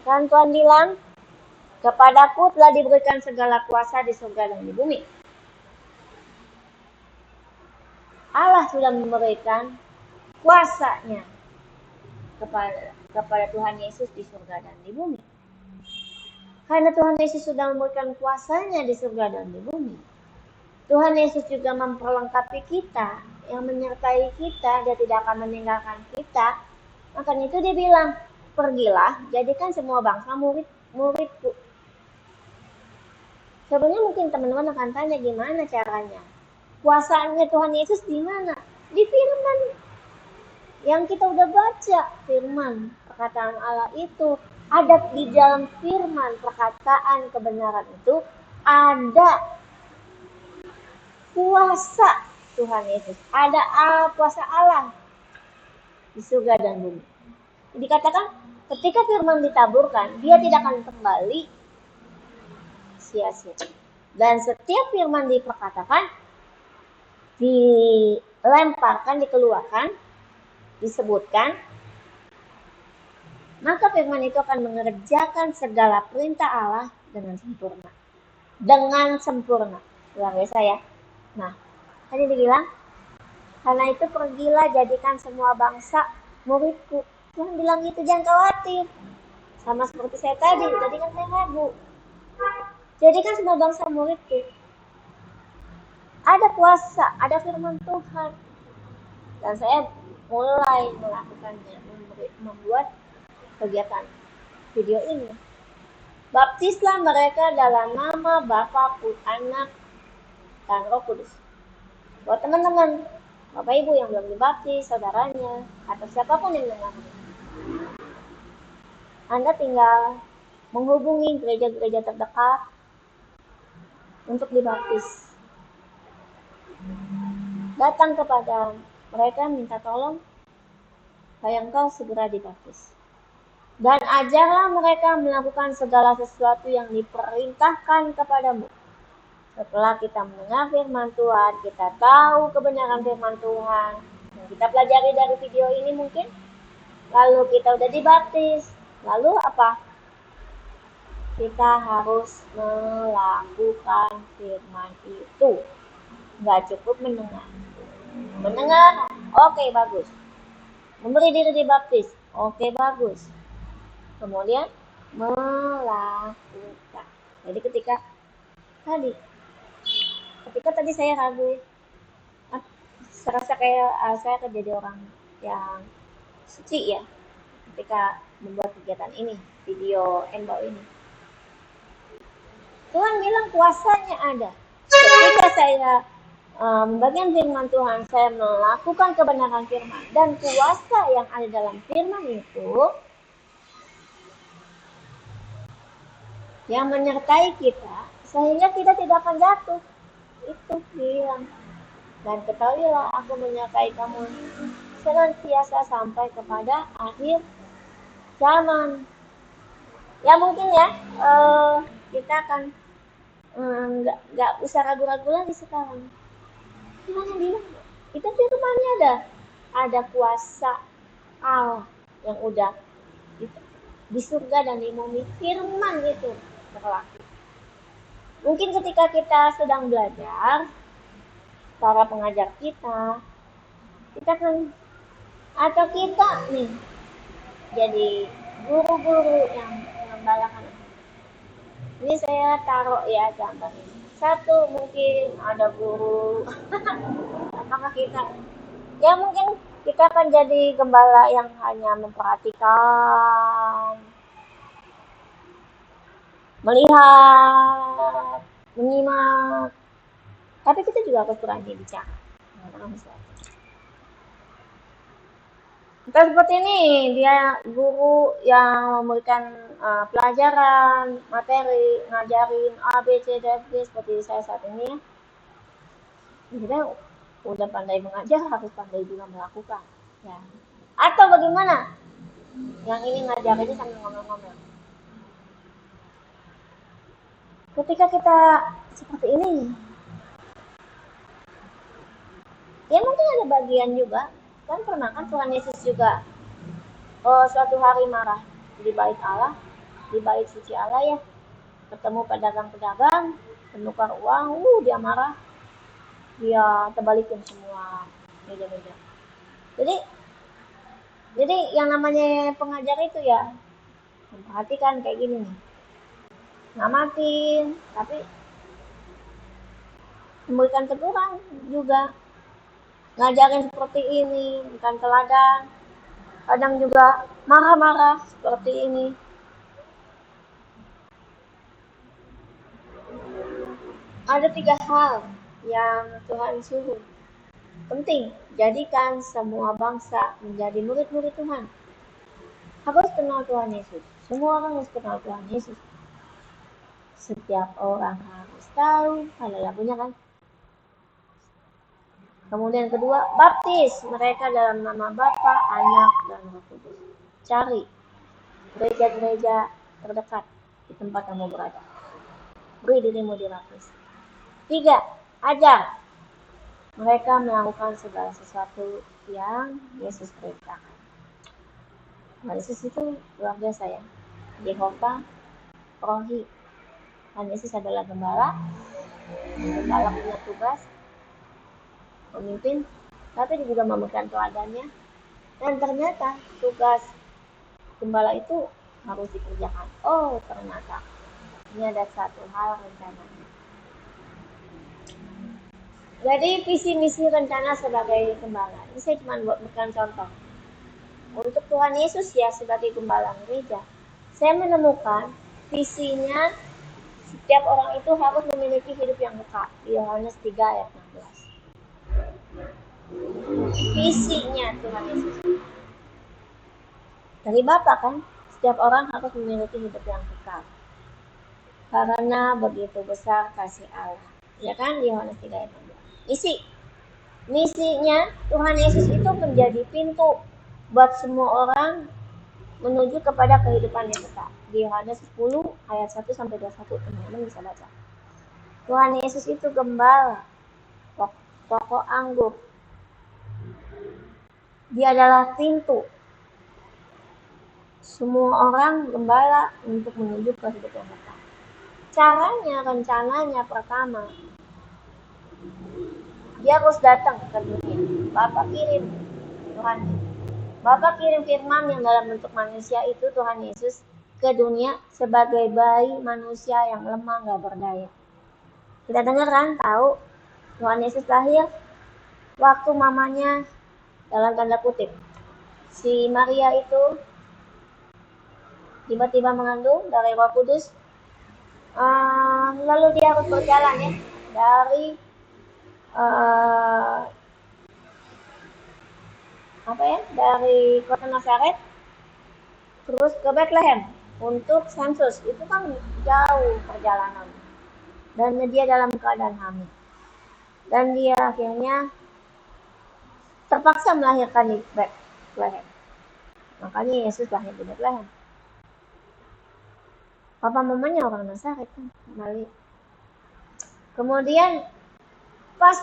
Dan Tuhan bilang, kepadaku telah diberikan segala kuasa di surga dan di bumi. Allah sudah memberikan kuasanya kepada Tuhan Yesus di surga dan di bumi. Karena Tuhan Yesus sudah memberikan kuasanya di surga dan di bumi, Tuhan Yesus juga memperlengkapi kita, yang menyertai kita, dia tidak akan meninggalkan kita. Makanya itu dia bilang, pergilah, jadikan semua bangsa murid-muridku. Sebenarnya mungkin teman-teman akan tanya gimana caranya. Kuasanya Tuhan Yesus di mana? Di firman. Yang kita udah baca, firman, perkataan Allah itu ada di dalam firman, perkataan kebenaran itu ada kuasa Tuhan Yesus, ada kuasa Allah di surga dan bumi. Dikatakan ketika firman ditaburkan, dia tidak akan kembali sia-sia. Dan setiap firman diperkatakan, dilemparkan, dikeluarkan, disebutkan, maka firman itu akan mengerjakan segala perintah Allah dengan sempurna. Dengan sempurna. Luar biasa ya. Nah, tadi dibilang, karena itu pergilah jadikan semua bangsa muridku. Tuhan bilang gitu, jangan khawatir. Sama seperti saya tadi kan saya ragu. Jadikan semua bangsa muridku. Ada kuasa, ada firman Tuhan. Dan saya mulai melakukannya, membuat kegiatan video ini. Baptislah mereka dalam nama Bapa, Anak, dan Roh Kudus. Buat teman-teman, Bapak Ibu yang belum dibaptis, saudaranya, atau siapapun yang mendengarnya, Anda tinggal menghubungi gereja-gereja terdekat untuk dibaptis. Datang kepada mereka, minta tolong supaya engkau segera dibaptis. Dan ajarlah mereka melakukan segala sesuatu yang diperintahkan kepadamu. Setelah kita mendengar firman Tuhan, kita tahu kebenaran firman Tuhan, yang kita pelajari dari video ini mungkin, lalu kita udah dibaptis, lalu apa? Kita harus melakukan firman itu. Nggak cukup mendengar. Mendengar, oke, bagus. Memberi diri dibaptis, oke, bagus. Kemudian melakukan. Jadi ketika tadi saya ragu, saya rasa kayak saya akan jadi orang yang suci ya ketika membuat kegiatan ini, video embau ini. Tuhan bilang kuasanya ada. Ketika saya membagikan firman Tuhan, saya melakukan kebenaran firman, dan kuasa yang ada dalam firman itu yang menyertai kita sehingga kita tidak akan jatuh. Itu bilang, dan ketahuilah aku menyertai kamu senantiasa sampai kepada akhir zaman. Ya mungkin ya kita akan nggak usah ragu-ragu lagi sekarang. Gimana bilang? Itu firmannya ada kuasa Allah yang udah gitu. di surga dan di bumi, firman itu berlaku. Mungkin ketika kita sedang belajar, para pengajar kita kan, atau kita nih jadi guru-guru yang mengembalakan. Ini saya taruh ya gambar ini. Satu, mungkin ada guru. Apakah kita, ya mungkin kita akan jadi gembala yang hanya memperhatikan, melihat, menyimak. Tapi kita juga harus berani bicara. Kita seperti ini, dia guru yang memberikan pelajaran, materi, ngajarin A, B, C, D, F, G seperti saya saat ini. Kita udah pandai mengajar, harus pandai juga melakukan. Ya. Atau bagaimana? Yang ini ngajarinnya sambil ngomel-ngomel. Ketika kita seperti ini, ya mungkin ada bagian juga. Kan pernah kan Tuhan Yesus juga suatu hari marah di bait Allah, di bait suci Allah ya, ketemu pedagang-pedagang, menukar uang, dia marah, dia terbalikin semua meja-meja. Jadi yang namanya pengajar itu ya memperhatikan kayak gini nih, ngamatin, tapi memberikan teguran juga, ngajarin seperti ini bukan teladan. Kadang juga marah-marah seperti ini. Ada 3 hal yang Tuhan suruh. Penting, jadikan semua bangsa menjadi murid-murid Tuhan. Harus kenal Tuhan Yesus. Semua orang harus kenal Tuhan Yesus. Setiap orang harus tahu. Ada lagunya kan? Kemudian kedua, baptis mereka dalam nama Bapa, Anak, dan Roh Kudus. Cari gereja-gereja terdekat di tempat kamu berada. Beri dirimu dibaptis. 3, ajar mereka melakukan segala sesuatu yang Yesus perintahkan. Nah, Yesus itu luar biasa ya. Yehova Rohi. Dan Yesus adalah gembala. Gembala punya tugas pemimpin, tapi dia juga memberikan teladannya. Dan ternyata tugas gembala itu harus dikerjakan. Oh, ternyata ini ada satu hal rencananya. Jadi visi misi rencana sebagai gembala. Ini saya cuma bukan contoh. Untuk Tuhan Yesus ya sebagai gembala gereja, saya menemukan visinya setiap orang itu harus memiliki hidup yang kekal. Di Yohanes 3 ayat 16. Visinya Tuhan Yesus dari Bapa kan, setiap orang harus memiliki hidup yang kekal karena begitu besar kasih Allah, ya kan, di Yohanes 3 ayat 16. Misinya Tuhan Yesus itu menjadi pintu buat semua orang menuju kepada kehidupan yang kekal. Di Yohanes 10 ayat 1 sampai 21, teman-teman bisa baca. Tuhan Yesus itu gembala, pokok anggur. Dia adalah pintu semua orang gembala untuk menuju ke hidup yang kekal. Caranya, rencananya pertama, dia harus datang ke dunia. Bapak kirim Tuhan. Bapak kirim firman yang dalam bentuk manusia itu Tuhan Yesus ke dunia sebagai bayi manusia yang lemah gak berdaya. Kita dengar kan, tahu Tuhan Yesus lahir waktu mamanya dalam tanda kutip si Maria itu tiba-tiba mengandung dari Roh Kudus. Lalu dia harus berjalan ya dari dari kota Nazaret terus ke Bethlehem untuk sensus. Itu kan jauh perjalanan, dan dia dalam keadaan hamil, dan dia akhirnya terpaksa melahirkan di Bethlehem. Makanya Yesus lahir di Bethlehem. Papa mamanya orang Nazaret kan, Mali. Kemudian pas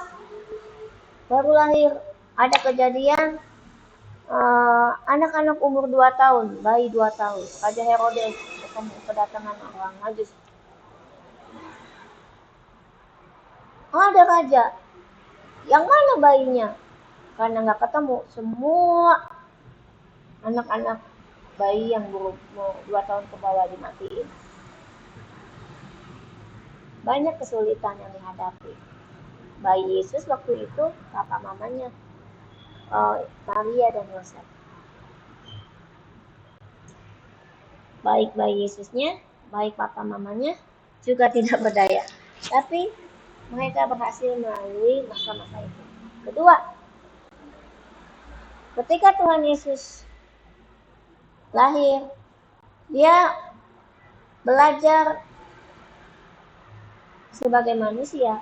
baru lahir ada kejadian Anak-anak umur 2 tahun, bayi 2 tahun, Raja Herodes ketemu kedatangan orang Majus. Ada raja, yang mana bayinya? Karena nggak ketemu, semua anak-anak bayi yang umur 2 tahun ke bawah dimatiin. Banyak kesulitan yang dihadapi. Bayi Yesus waktu itu, papa mamanya Maria dan Yosef. Baik bayi Yesusnya, baik papa mamanya juga tidak berdaya. Tapi mereka berhasil melalui masa-masa itu. Kedua, ketika Tuhan Yesus lahir, dia belajar sebagai manusia.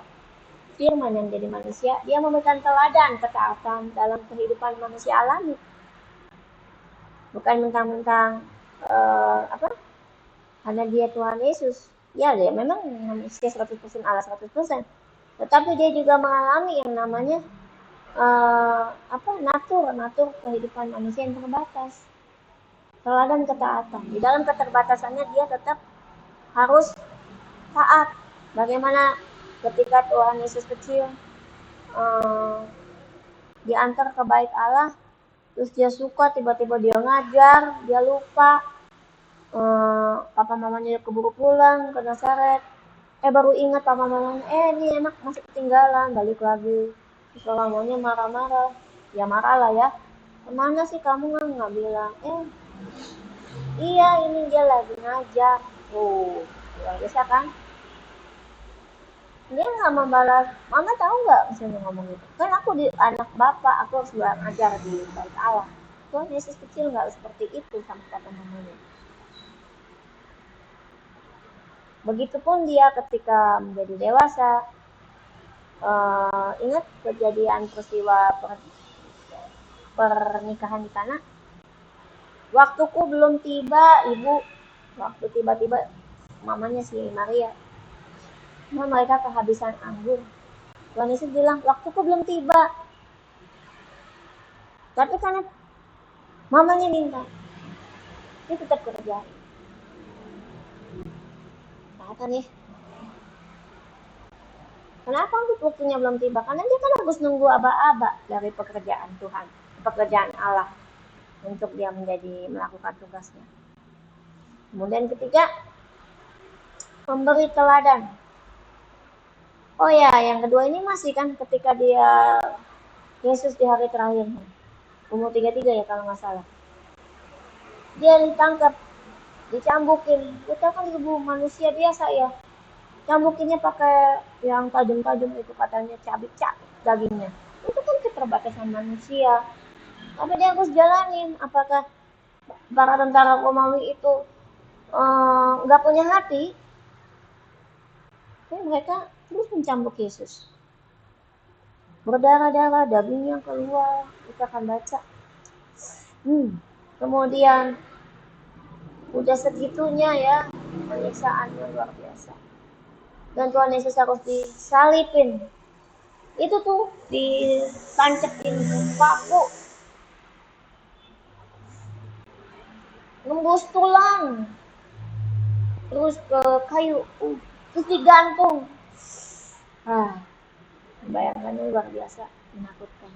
Firman yang jadi manusia, dia memberikan teladan ketaatan dalam kehidupan manusia alami. Bukan mentang-mentang karena dia Tuhan Yesus. Ya, dia memang manusia 100% Allah 100%. Tetapi dia juga mengalami yang namanya natur kehidupan manusia yang terbatas. Teladan ketaatan. Di dalam keterbatasannya dia tetap harus taat. Bagaimana ketika Tuhan Yesus kecil diantar ke bait Allah, terus dia suka, tiba-tiba dia ngajar, dia lupa, papa mamanya keburu pulang ke Nazaret, baru ingat papa mamanya, ini enak masih ketinggalan, balik lagi. Terus orang mamanya marah-marah, ya marah lah ya, kemana sih kamu nggak bilang, iya ini dia lagi ngajar. Luar biasa kan? Dia nggak membalas, mama tahu nggak misalnya ngomong gitu, kan aku di anak bapak, aku harus belajar di bait Allah. Tuhan Yesus kecil nggak seperti itu sama papa mamanya. Begitupun dia ketika menjadi dewasa. Ingat kejadian peristiwa pernikahan di Kana? Waktuku belum tiba, ibu. Waktu tiba-tiba mamanya si Maria, mereka kehabisan anggur. Tuhan Yesus bilang, waktuku belum tiba. Tapi karena mamanya minta, dia tetap kerja. Kata nih, kenapa waktunya belum tiba? Karena dia kan harus nunggu aba-aba dari pekerjaan Tuhan, pekerjaan Allah, untuk dia melakukan tugasnya. Kemudian ketiga, memberi teladan. Oh ya, yang kedua ini masih kan ketika dia Yesus di hari terakhir, umur 33 ya kalau nggak salah. Dia ditangkap, dicambukin. Kita kan tubuh manusia biasa ya. Cambukinnya pakai yang tajam-tajam itu, katanya cabik-cabik dagingnya. Itu kan keterbatasan manusia. Tapi dia harus jalanin. Apakah para tentara Romawi itu nggak punya hati? Tapi mereka terus mencambuk Yesus. Berdarah-darah, dagingnya keluar. Kita akan baca. Kemudian udah segitunya ya, penyiksaannya luar biasa. Dan Tuhan Yesus harus disalipin. Itu tuh ditancepin paku, nembus tulang, terus ke kayu, terus digantung. Bayangannya luar biasa, menakutkan.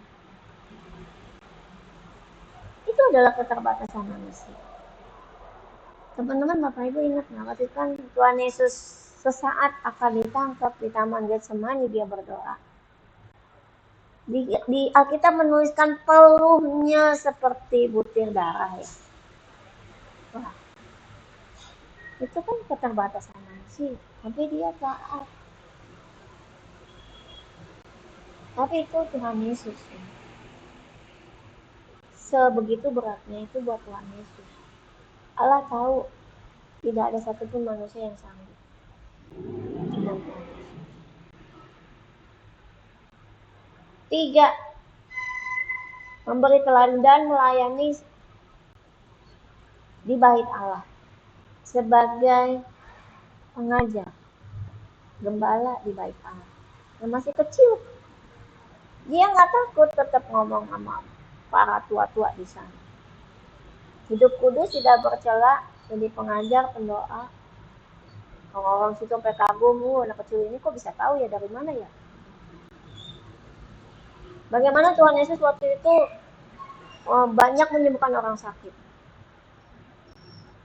Itu adalah keterbatasan manusia. Teman-teman, Bapak Ibu ingat nggak? Waktu kan Tuhan Yesus sesaat akan ditangkap di Taman Getsemani, dia berdoa. Di Alkitab menuliskan peluhnya seperti butir darah ya. Wah, itu kan keterbatasan manusia, tapi dia taat. Tapi itu Tuhan Yesus ya. Sebegitu beratnya itu buat Tuhan Yesus. Allah tahu tidak ada satupun manusia yang sanggup. Cuma Tuhan Yesus. 3. Memberi teladan dan melayani di bait Allah sebagai pengajar, gembala di bait Allah. Yang masih kecil, dia nggak takut, tetap ngomong sama para tua-tua di sana. Hidup kudus, tidak bercela, jadi pengajar, pendoa. Orang-orang situ sampai kagum, anak kecil ini kok bisa tahu ya, dari mana ya? Bagaimana Tuhan Yesus waktu itu banyak menyembuhkan orang sakit.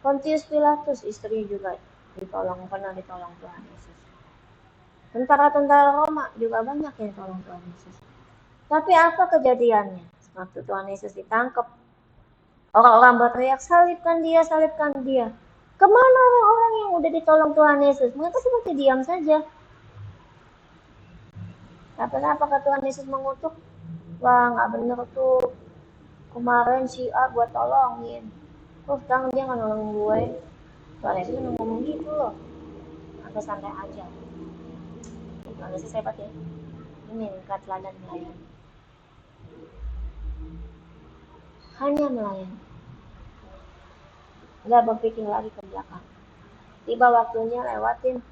Pontius Pilatus istri juga pernah ditolong Tuhan Yesus. Tentara-tentara Roma juga banyak yang ditolong Tuhan Yesus. Tapi apa kejadiannya? Waktu Tuhan Yesus ditangkap, orang-orang berteriak, salibkan dia, salibkan dia. Kemana orang-orang yang udah ditolong Tuhan Yesus? Mereka seperti diam saja. Tapi apakah Tuhan Yesus mengutuk? Wah, nggak bener tuh. Kemarin si A gue tolongin. Terus sekarang dia nggak nolongin gue. Tuhan Yesus ngomong gitu loh. Agak santai aja. Tuhan Yesus hebat ya. Ini tingkat teladan melayani. Hanya melayani. Nggak berpikir lagi ke belakang. Tiba waktunya lewatin.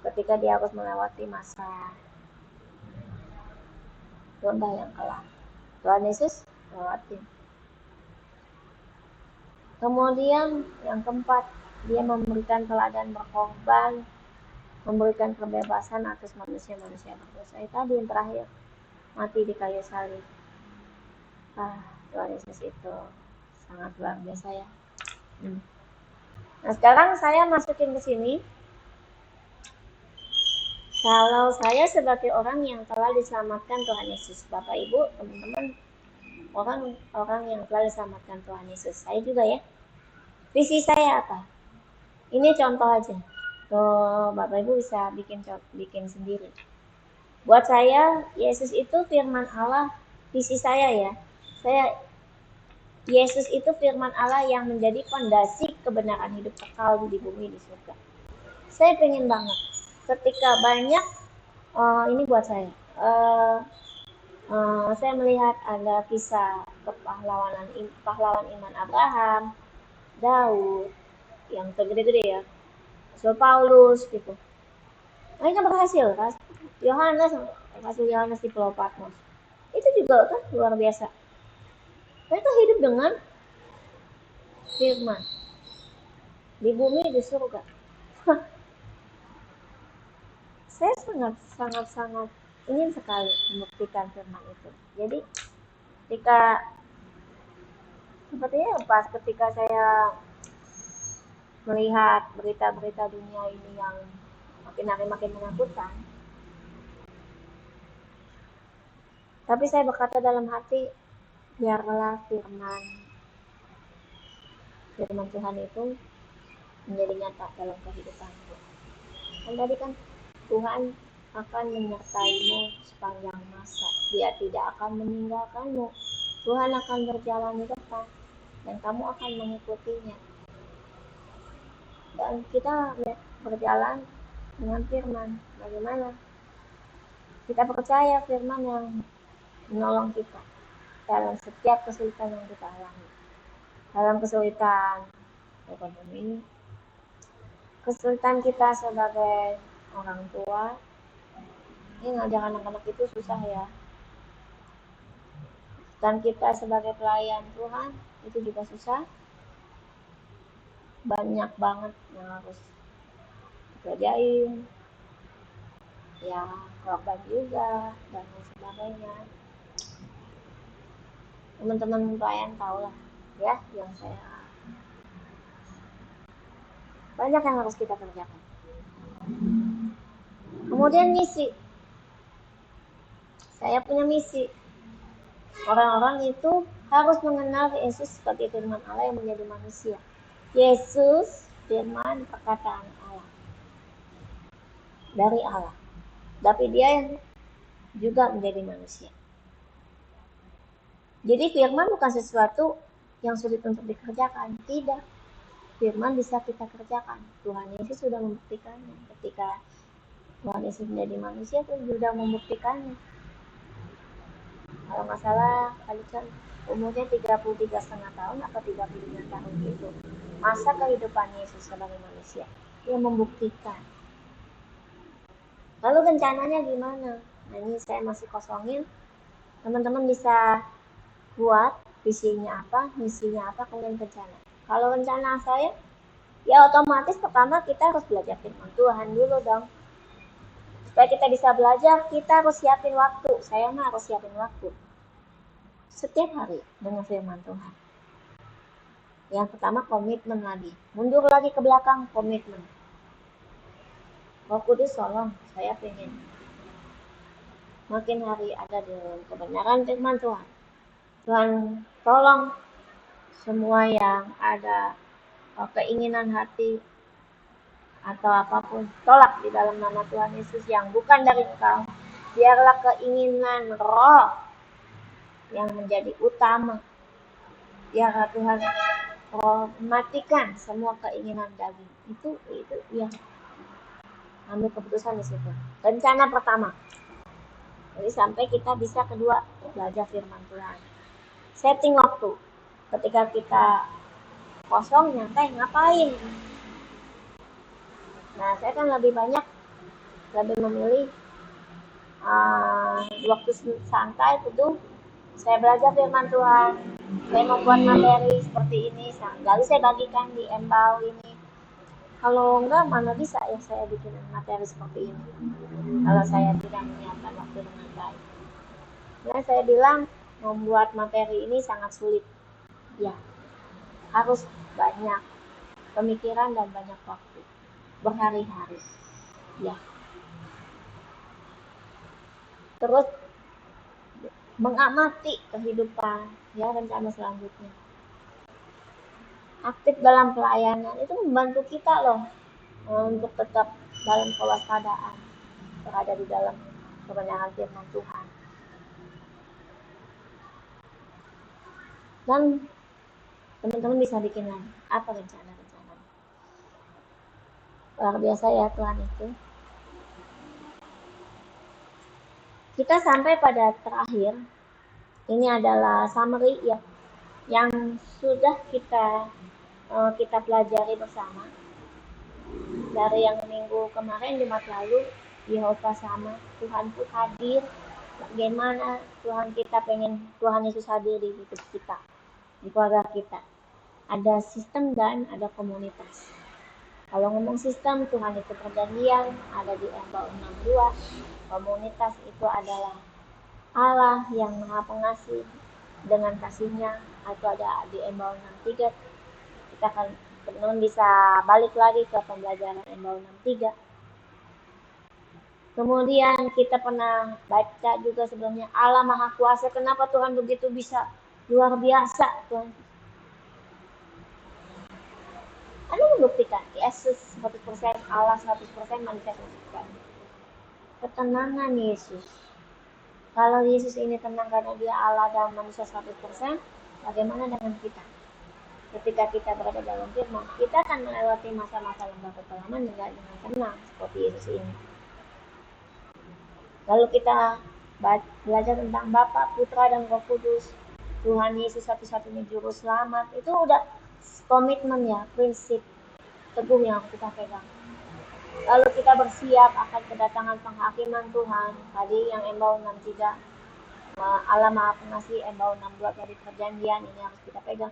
Ketika dia harus melewati masa ronda yang kelam, Tuhan Yesus lewatin. Kemudian yang keempat, dia memberikan teladan berkorban, memberikan kebebasan atas manusia-manusia berdosa. Tadi yang terakhir, mati di kayu salib. Tuhan Yesus itu sangat luar biasa ya. Nah, sekarang saya masukin ke sini. Kalau saya sebagai orang yang telah diselamatkan Tuhan Yesus, Bapak Ibu, teman-teman, orang yang telah diselamatkan Tuhan Yesus, saya juga ya. Visi saya apa? Ini contoh aja. Tuh, Bapak Ibu bisa bikin sendiri. Buat saya, Yesus itu firman Allah. Visi saya ya. Yesus itu firman Allah yang menjadi fondasi kebenaran hidup kekal di bumi di surga. Saya pengen banget ketika banyak ini buat saya. Saya melihat ada kisah pahlawan iman Abraham, Daud, yang tergede-gede ya, Rasul Paulus gitu. Mereka berhasil, Yohanes di Pulau Patmos. Itu juga kan luar biasa. Mereka hidup dengan firman di bumi di surga. Saya sangat ingin sekali membuktikan firman itu. Jadi sepertinya pas ketika saya melihat berita-berita dunia ini yang makin hari makin menakutkan, tapi saya berkata dalam hati, biarlah firman Tuhan itu menjadi nyata dalam kehidupanku. Dan tadi kan Tuhan akan menyertaimu sepanjang masa. Dia tidak akan meninggalkanmu. Tuhan akan berjalan di depan dan kamu akan mengikutinya. Dan kita berjalan dengan firman. Bagaimana? Kita percaya firman yang menolong kita dalam setiap kesulitan yang kita alami. Dalam kesulitan ekonomi, kesulitan kita sebagai orang tua, ini ngajar anak-anak itu susah ya. Dan kita sebagai pelayan Tuhan itu juga susah. Banyak banget yang harus dikerjain, ya korban juga dan sebagainya. Teman-teman pelayan tahu lah ya, yang saya banyak yang harus kita kerjakan. Kemudian misi, saya punya misi. Orang-orang itu harus mengenal Yesus sebagai firman Allah yang menjadi manusia. Yesus firman perkataan Allah, dari Allah, tapi dia juga menjadi manusia. Jadi firman bukan sesuatu yang sulit untuk dikerjakan, tidak. Firman bisa kita kerjakan. Tuhan Yesus sudah membuktikannya. Ketika Tuhan Yesus menjadi manusia, itu sudah membuktikannya. Kalau nggak salah, kan umurnya 33,5 tahun atau 35 tahun itu. Masa kehidupan Yesus sebagai manusia. Dia membuktikan. Lalu rencananya gimana? Nah, ini saya masih kosongin. Teman-teman bisa buat visinya apa, misinya apa, kemudian rencana. Kalau rencana saya, ya otomatis pertama kita harus belajar firman Tuhan dulu dong. Supaya kita bisa belajar, kita harus siapin waktu. Saya mah harus siapin waktu. Setiap hari dengan firman Tuhan. Yang pertama komitmen lagi. Mundur lagi ke belakang, komitmen. Roh Kudus tolong, saya pengen makin hari ada di kebenaran firman Tuhan. Tuhan tolong semua yang ada keinginan hati atau apapun, tolak di dalam nama Tuhan Yesus yang bukan dari Engkau. Biarlah keinginan roh yang menjadi utama. Biarlah Tuhan matikan semua keinginan daging. Itu yang ambil keputusan di situ. Rencana pertama. Jadi sampai kita bisa kedua belajar firman Tuhan. Setting waktu. Ketika kita kosong, nyantai, ngapain? Nah, saya kan lebih memilih waktu santai itu saya belajar firman Tuhan. Saya membuat materi seperti ini, lalu saya bagikan di embau ini. Kalau enggak, mana bisa ya saya bikin materi seperti ini kalau saya tidak menyiapkan waktu dengan baik. Nah, saya bilang membuat materi ini sangat sulit. Ya, harus banyak pemikiran dan banyak waktu, berhari-hari. Ya. Terus mengamati kehidupan, ya, rencana selanjutnya. Aktif dalam pelayanan itu membantu kita loh untuk tetap dalam kewaspadaan, berada di dalam kebenaran firman Tuhan. Dan teman-teman bisa bikin lagi apa rencana-rencana. Luar biasa ya Tuhan itu. Kita sampai pada terakhir. Ini adalah summary ya yang sudah kita pelajari bersama. Dari yang minggu kemarin, Jumat lalu, Yehova sama, Tuhan pun hadir. Bagaimana Tuhan kita pengen Tuhan Yesus hadir di hidup kita, di keluarga kita. Ada sistem dan ada komunitas. Kalau ngomong sistem, Tuhan itu perjanjian, ada di Embau 62. Komunitas itu adalah Allah yang Maha Pengasih dengan kasihnya, atau ada di Embau 63. Kita akan teman-teman bisa balik lagi ke pembelajaran Embau 63. Kemudian kita pernah baca juga sebelumnya Allah Maha Kuasa. Kenapa Tuhan begitu bisa luar biasa Tuhan? Anda membuktikan Yesus 100% Allah, 100% manusia 100%. Ketenangan Yesus. Kalau Yesus ini tenang karena dia Allah dan manusia 100%, bagaimana dengan kita? Ketika kita berada dalam firman, kita akan melewati masa-masa lembah kekelaman dengan tenang seperti Yesus ini. Lalu kita belajar tentang Bapa, Putra, dan Roh Kudus. Tuhan Yesus satu-satunya juru selamat. Itu udah komitmen ya, prinsip teguh yang kita pegang. Lalu kita bersiap akan kedatangan penghakiman Tuhan. Tadi yang Embau 63, Allah Maha Pengasih, Embau 62 dari perjanjian, ini harus kita pegang.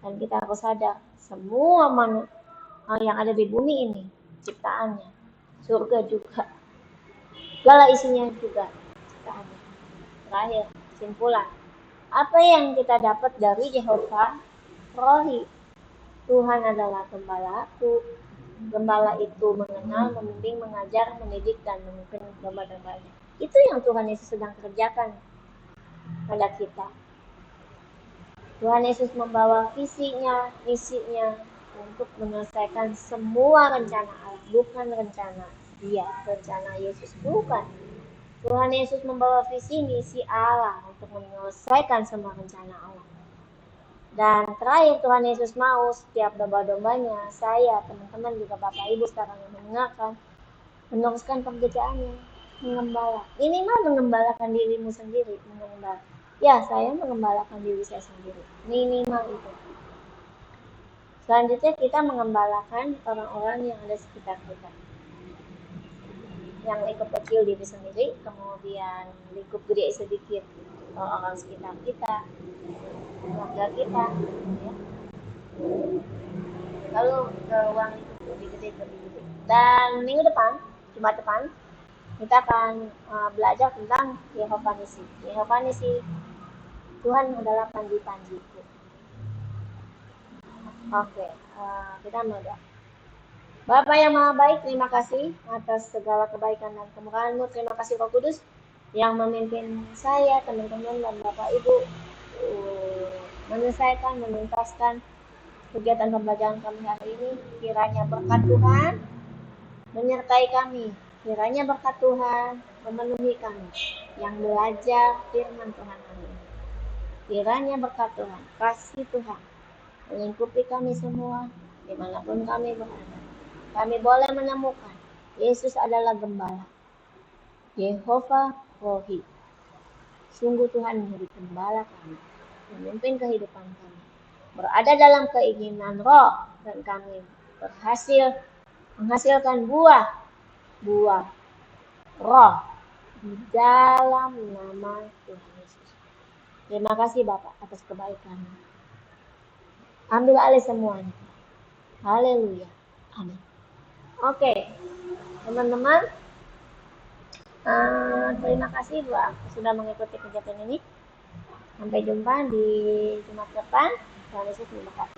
Dan kita harus sadar, semua yang ada di bumi ini, ciptaannya, surga juga, segala isinya juga ciptaannya. Terakhir, kesimpulan. Apa yang kita dapat dari Yehova Rohi? Tuhan adalah gembalaku. Gembala itu mengenal, membimbing, mengajar, mendidik, dan memimpin domba-dombanya. Itu yang Tuhan Yesus sedang kerjakan pada kita. Tuhan Yesus membawa visinya, misinya untuk menyelesaikan semua rencana Allah, bukan rencana dia, rencana Yesus, bukan. Tuhan Yesus membawa visi misi Allah untuk menyelesaikan semua rencana Allah. Dan terakhir, Tuhan Yesus mau setiap domba-dombanya, saya, teman-teman, juga Bapak Ibu sekarang yang mendengarkan, meneruskan pekerjaannya, mengembala. Minimal mengembalakan dirimu sendiri, mengembala. Ya, saya mengembalakan diri saya sendiri. Minimal itu. Selanjutnya kita mengembalakan orang-orang yang ada sekitar kita. yang lingkup kecil diri sendiri, kemudian lingkup gede sedikit orang sekitar kita, keluarga kita, ya. Lalu ke ruang lingkup lebih gede. Dan minggu depan, Jumat depan, kita akan belajar tentang Yehova Nisi. Yehova Nisi, Tuhan adalah panji-panjiku. Oke, kita berdoa. Bapa yang Maha Baik, terima kasih atas segala kebaikan dan kemurahan-Mu. Terima kasih Roh Kudus yang memimpin saya, teman-teman, dan Bapak Ibu menyelesaikan, menuntaskan kegiatan pembelajaran kami hari ini. Kiranya berkat Tuhan menyertai kami. Kiranya berkat Tuhan memenuhi kami yang belajar firman Tuhan hari ini. Kiranya berkat Tuhan, kasih Tuhan melingkupi kami semua dimanapun kami berada. Kami boleh menemukan Yesus adalah gembala, Yehova Rohi. Sungguh Tuhan menjadi gembala kami, memimpin kehidupan kami, berada dalam keinginan roh, dan kami berhasil menghasilkan buah roh di dalam nama Tuhan Yesus. Terima kasih Bapak atas kebaikan. Ambil alih semuanya. Haleluya. Amin. Oke, teman-teman, terima kasih sudah mengikuti kegiatan ini. Sampai jumpa di Jumat depan. Tuhan Yesus memberkati.